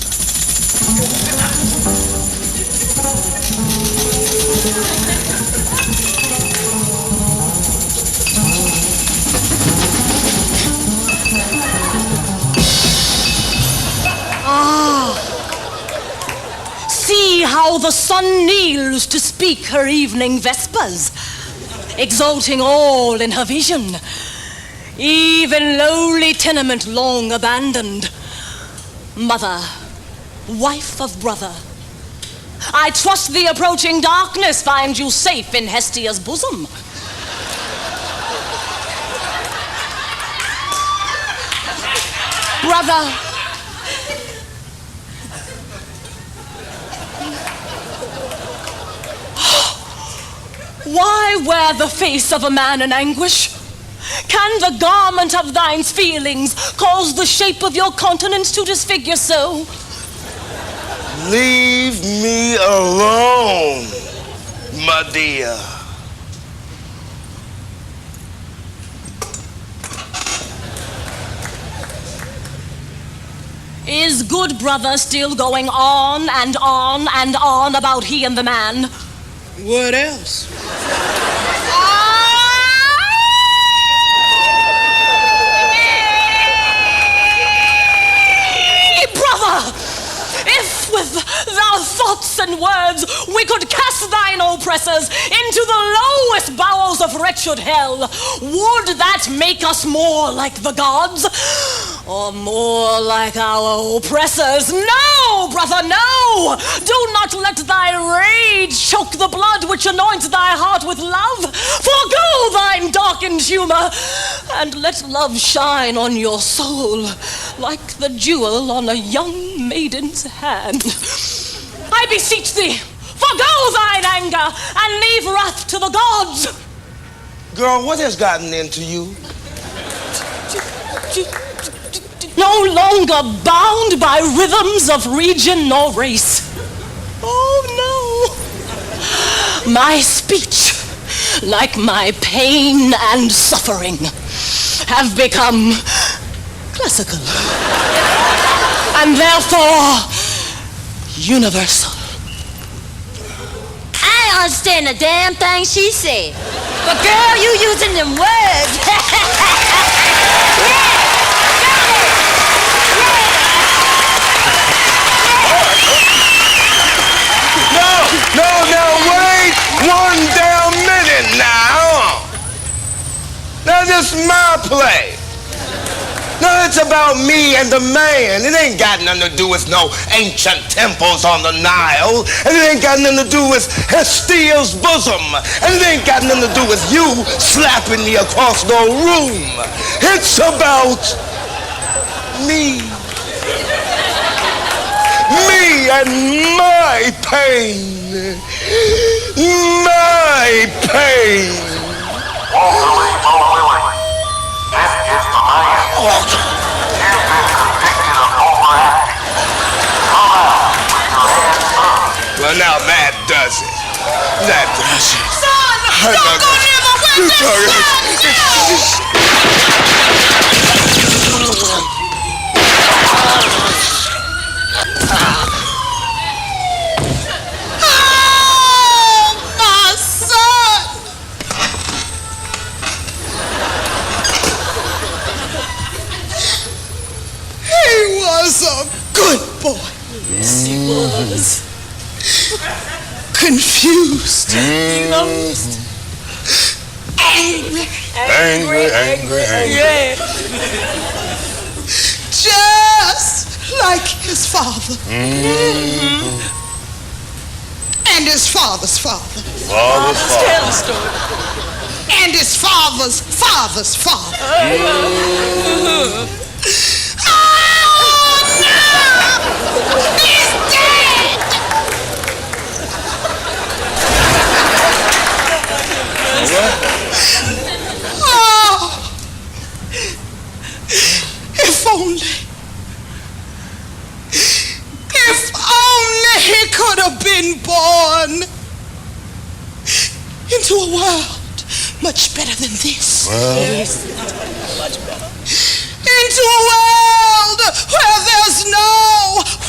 See how the sun kneels to speak her evening vespers, exalting all in her vision, even lowly tenement long abandoned. Mother, wife of brother, I trust the approaching darkness finds you safe in Hestia's bosom. Brother, why wear the face of a man in anguish? Can the garment of thine feelings cause the shape of your countenance to disfigure so? Leave me alone, Medea. Is good brother still going on and on and on about he and the man? What else? Brother, if with thy thoughts and words we could cast thine oppressors into the lowest bowels of wretched hell, would that make us more like the gods? Or more like our oppressors? No, brother, no! Do not let thy rage choke the blood which anoints thy heart with love. Forgo thine darkened humor, and let love shine on your soul like the jewel on a young maiden's hand. I beseech thee, forgo thine anger, and leave wrath to the gods. Girl, what has gotten into you? No longer bound by rhythms of region nor race. Oh no! My speech, like my pain and suffering, have become classical. And therefore, universal. I ain't understand a damn thing she said. But girl, you using them words. No, wait one damn minute now. Now, this is my play. No, it's about me and the man. It ain't got nothing to do with no ancient temples on the Nile. And it ain't got nothing to do with Hestia's bosom. And it ain't got nothing to do with you slapping me across the room. It's about me. Me and my pain. My pain. Well, now that does it. That does it. Son, don't go near my was a good boy. Yes, he was. Confused. Lost. Angry. Yeah. Just like his father. And his father's father. Tell the story. And his father's father's father. He's dead! Oh, if only into a world much better than this. Well, Into a world where there's no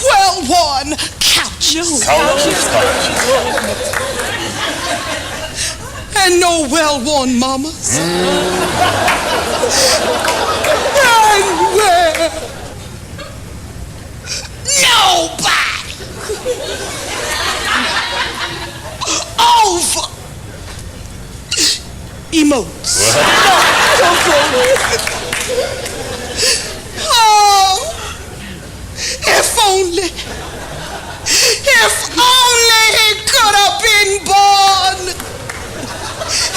well-worn couches. And no well-worn mamas. And where nobody over emotes. Oh, if only he could have been born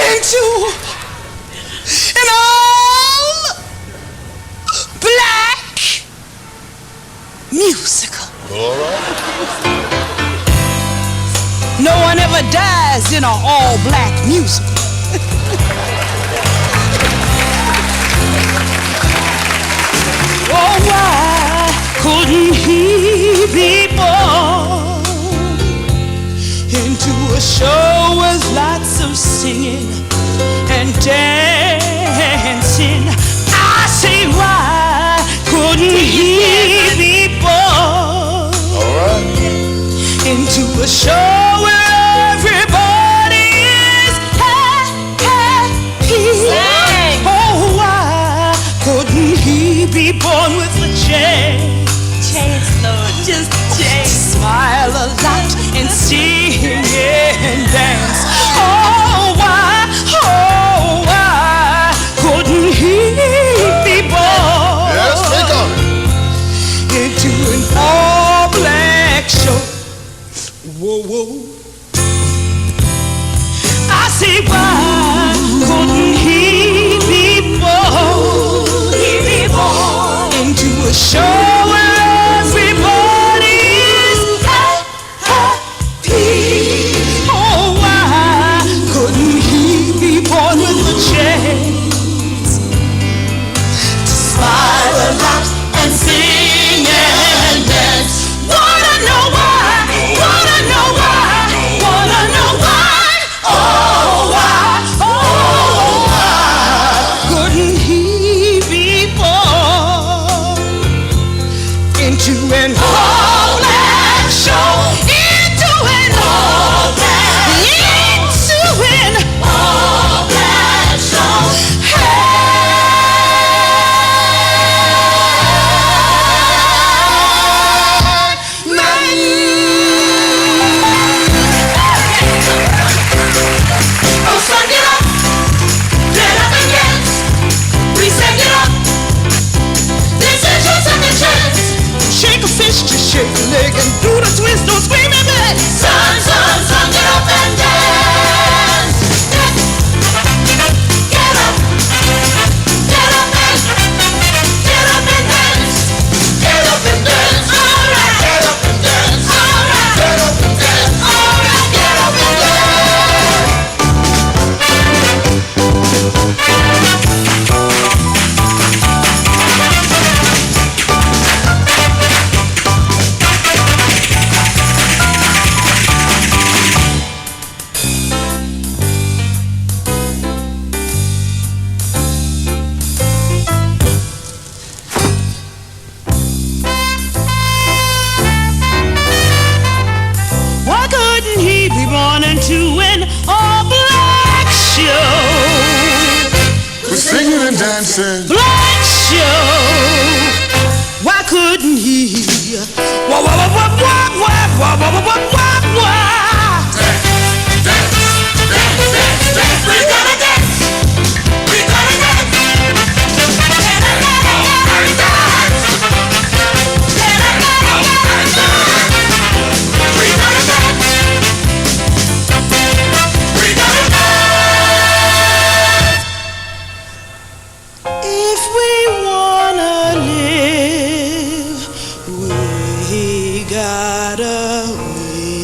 into an all-black musical. all right. No one ever dies in an all-black musical. Oh, why couldn't he be born into a show with lots of singing and dancing? I say, why couldn't he be born into a show where everybody is happy? Oh, why couldn't he be born with a change? Lord, just change. Smile a lot and sing and dance. Oh, why couldn't he be born? Yes, speak on it. Into an all-black show. Whoa, whoa. I say, why couldn't he be born into a show where everybody is happy? Oh, why couldn't he be born with a chance to smile a lot and sing and dance? Wanna know why? Wanna know why? Wanna know why? Oh, why? Oh, why couldn't he be born into an all-black show? Into an all-black show. Oh, son, get up and dance. We say get up. This is your second chance. Shake a fist, just shake a leg and do the twist, don't scream at me. Son, get up and dance. Get up and dance. Get up and dance. All right. Get up and dance. All right. Get up and dance. All right. Get up and dance. Why couldn't he be born into an all-black show? We're singing and dancing. Black show. Why couldn't he? Why? We gotta dance. We gotta dance. If we wanna live, we gotta win.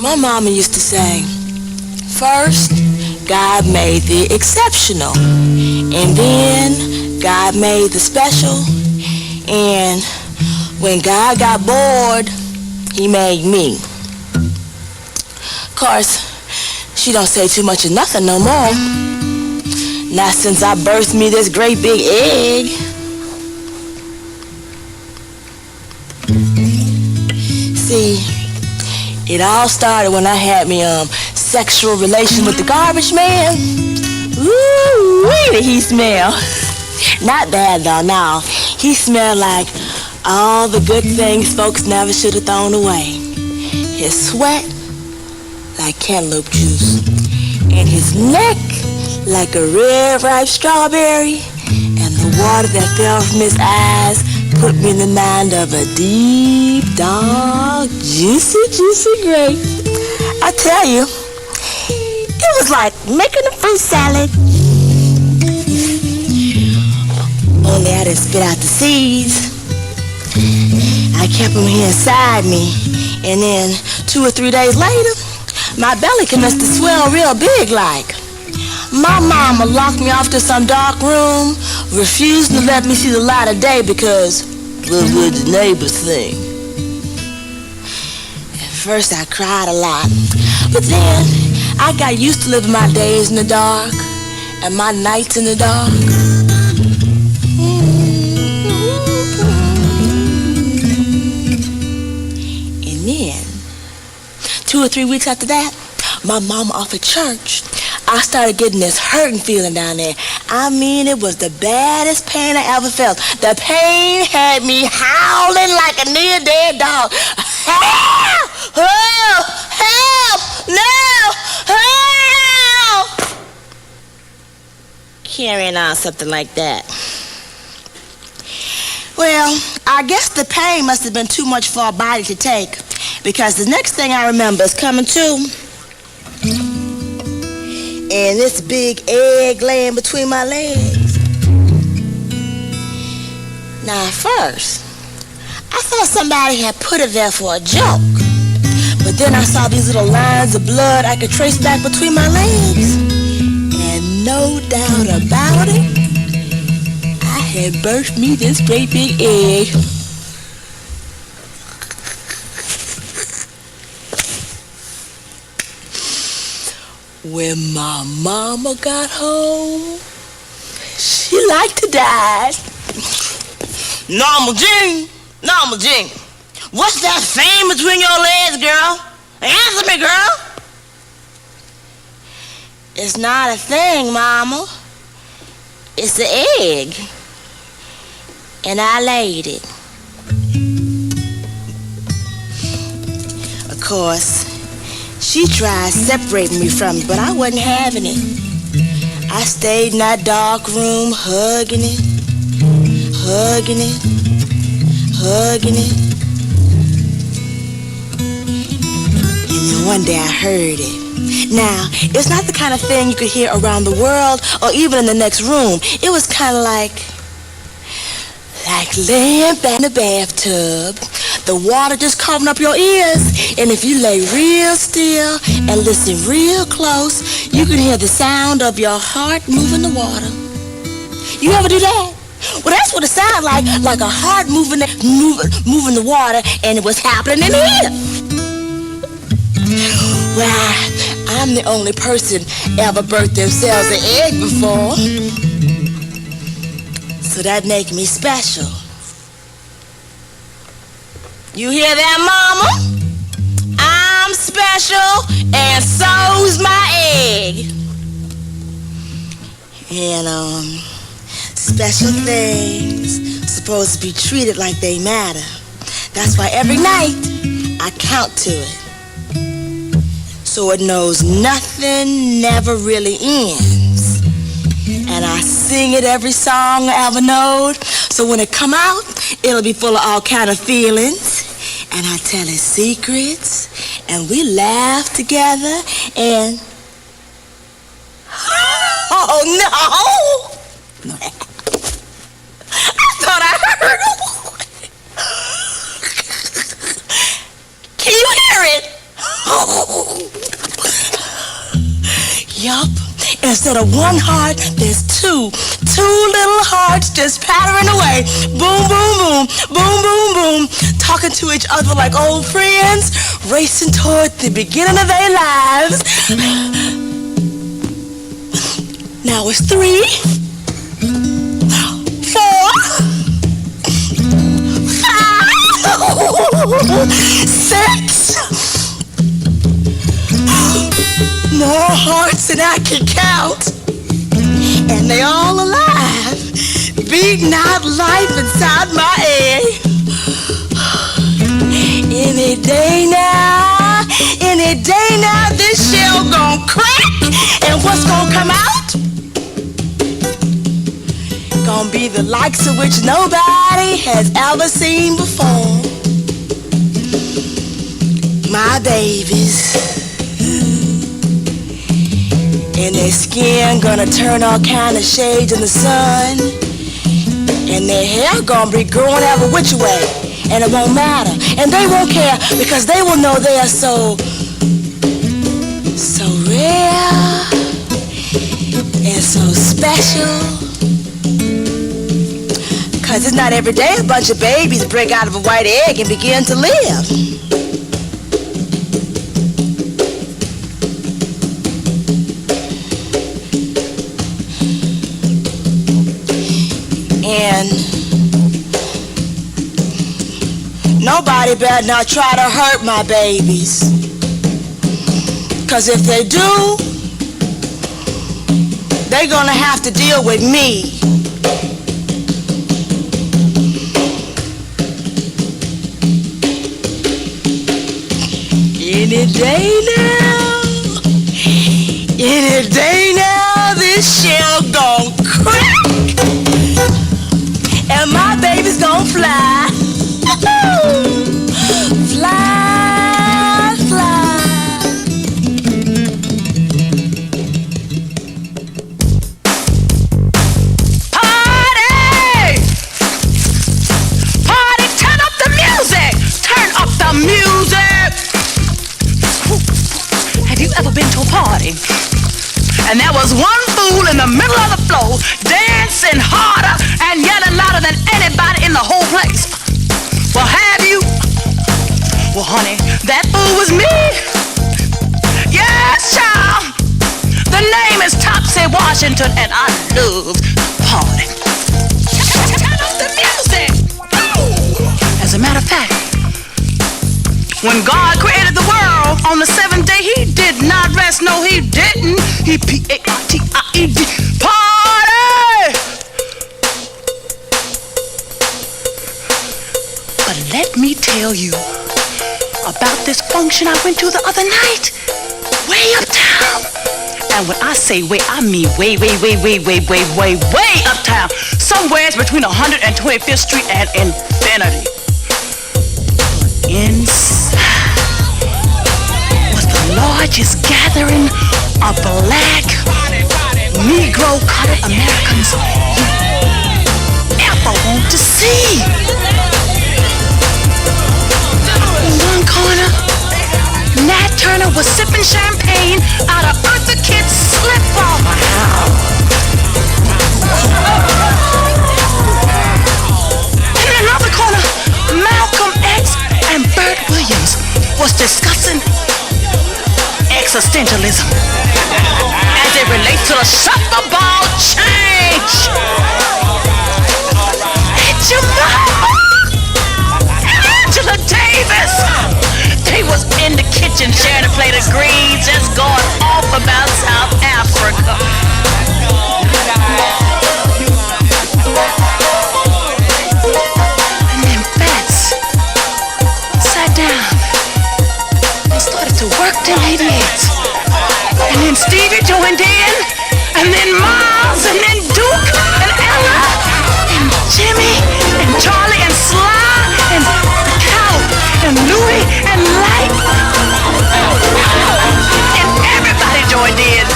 My mama used to say, first, God made the exceptional, and then God made the special, and when God got bored, he made me. Of course, she don't say too much of nothing no more. Not since I birthed me this great big egg. See, it all started when I had me sexual relation with the garbage man. Ooh, wait did he smell? Not bad though, no. He smelled like all the good things folks never should have thrown away. His sweat like cantaloupe juice, and his neck like a red ripe strawberry, and the water that fell from his eyes put me in the mind of a deep, dark, juicy grape. I tell you, it was like making a fruit salad. Only I didn't spit out the seeds. I kept them here inside me, and then 2 or 3 days later, my belly commenced to swell real big like. My mama locked me off to some dark room, refusing to let me see the light of day because, what would the neighbors think? At first I cried a lot, but then I got used to living my days in the dark and my nights in the dark. And then, 2 or 3 weeks after that, my mama offered church. I started getting this hurting feeling down there. I mean, it was the baddest pain I ever felt. The pain had me howling like a near-dead dog. Help! Help! Help! No! Help! Carrying on something like that. Well, I guess the pain must have been too much for our body to take, because the next thing I remember is coming to, and this big egg laying between my legs. Now, at first, I thought somebody had put it there for a joke. But then I saw these little lines of blood I could trace back between my legs. And no doubt about it, I had birthed me this great big egg. When my mama got home, she liked to die. Normal Jean, what's that thing between your legs, girl? Answer me, girl. It's not a thing, Mama. It's the egg. And I laid it. Of course, she tried separating me from it, but I wasn't having it. I stayed in that dark room, hugging it. And then one day I heard it. Now, it's not the kind of thing you could hear around the world or even in the next room. It was kind of like laying back in the bathtub, the water just covering up your ears, and if you lay real still and listen real close, you can hear the sound of your heart moving the water. You ever do that? Well, that's what it sounded like a heart moving the water, and it was happening in here. Well, I'm the only person ever birthed themselves an egg before, so that make me special. You hear that, Mama? I'm special, and so's my egg. And, special things supposed to be treated like they matter. That's why every night I count to it, so it knows nothing never really ends. And I sing it every song I ever knowed, so when it come out, it'll be full of all kind of feelings. And I tell it secrets, and we laugh together, and oh no! I thought I heard him. Yup. Instead of one heart, there's two little hearts just pattering away. Boom, boom, boom, boom, boom, boom, talking to each other like old friends, racing toward the beginning of their lives. Now it's 3, 4, 5, 6. More hearts than I can count. And they all alive, beating out life inside my head. Any day now, this shell gon' crack. And what's gon' come out? Gonna be the likes of which nobody has ever seen before. My babies. And their skin gonna turn all kind of shades in the sun. And their hair gonna be growing every which way. And it won't matter. And they won't care because they will know they are so rare and so special. Cause it's not every day a bunch of babies break out of a white egg and begin to live. And nobody better not try to hurt my babies. Cause if they do, they're gonna have to deal with me. Any day now, this shell gon' crack. And my baby's gon' fly. Fly, fly. Party! Party, turn up the music! Turn up the music! Have you ever been to a party? And there was one fool in the middle of the floor dancing harder and yelling louder than anybody in the whole place. Well, have you? Well, honey, that fool was me. Yes, child. The name is Topsy Washington, and I love party. Turn up the music. As a matter of fact, when God created the world on the 7th day, he did not rest. No, he didn't. He P-A-R-T-I-E-D. Party! But let me tell you about this function I went to the other night. Way uptown. And when I say way, I mean way uptown. Somewhere between 125th Street and Infinity. Inside was the largest gathering of black, Negro-colored Americans you ever want to see. In one corner, Nat Turner was sipping champagne out of Eartha Kitt's slip-off. In another corner, Malcolm X and Bert Williams was discussing existentialism as it relates to the shuffleball change. And your mama, Angela Davis, they was in the kitchen sharing a plate of greens, just going off about South Africa. And then Bats sat down and started to work till 88. And then Stevie joined in, and then Miles, and then Duke, and Ella, and Jimmy, and Charlie, and Sly, and the Cow, and Louie, and Light. And everybody joined in.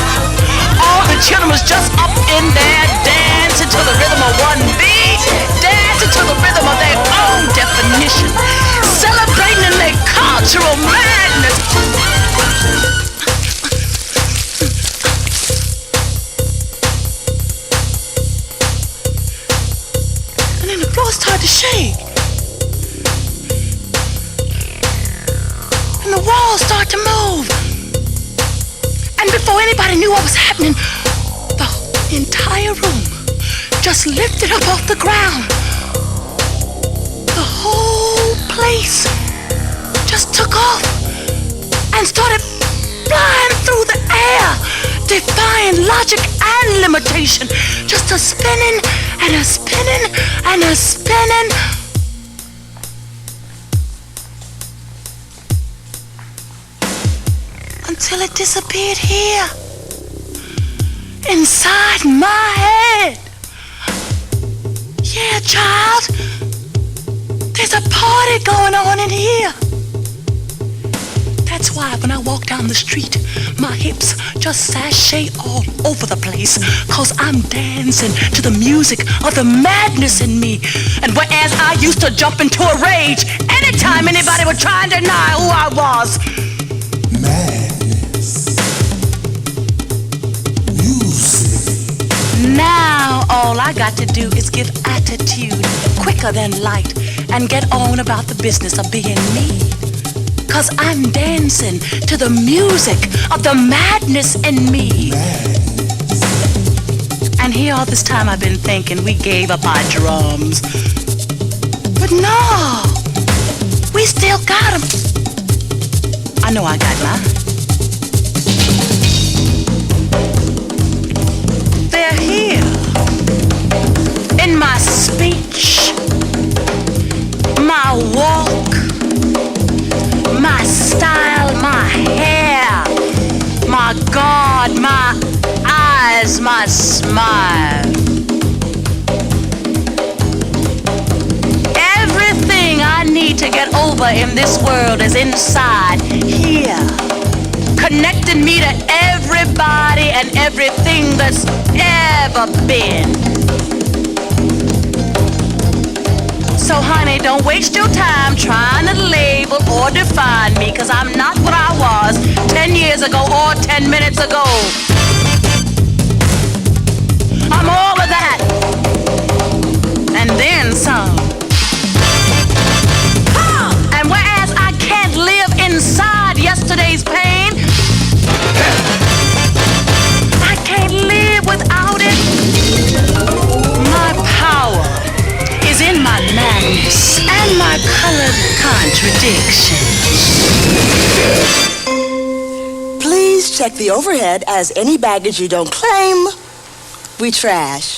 All the children was just up in there dancing to the rhythm of one beat, dancing to the rhythm of their own definition, celebrating in their cultural madness. the walls start to move. And before anybody knew what was happening, the entire room just lifted up off the ground. The whole place just took off and started flying through the air, defying logic and limitation. Just a spinning and a spinning and a spinning. Until it disappeared here, inside my head. Yeah, child, there's a party going on in here. That's why when I walk down the street, my hips just sashay all over the place, 'cause I'm dancing to the music of the madness in me. And whereas I used to jump into a rage anytime anybody would try and deny who I was, now all I got to do is give attitude quicker than light and get on about the business of being me. 'Cause I'm dancing to the music of the madness in me. And here all this time I've been thinking we gave up our drums. But no, we still got them. I know I got mine. They're here, in my speech, my walk, my style, my hair, my guard, my eyes, my smile. Everything I need to get over in this world is inside here, connecting me to everybody and everything that's ever been. So honey, don't waste your time trying to label or define me, 'cause I'm not what I was 10 years ago or 10 minutes ago. I'm all of that, and then some. And whereas I can't live inside yesterday's pain, I can't live without it. My power is in my madness and my colored contradictions. Please check the overhead, as any baggage you don't claim, we trash.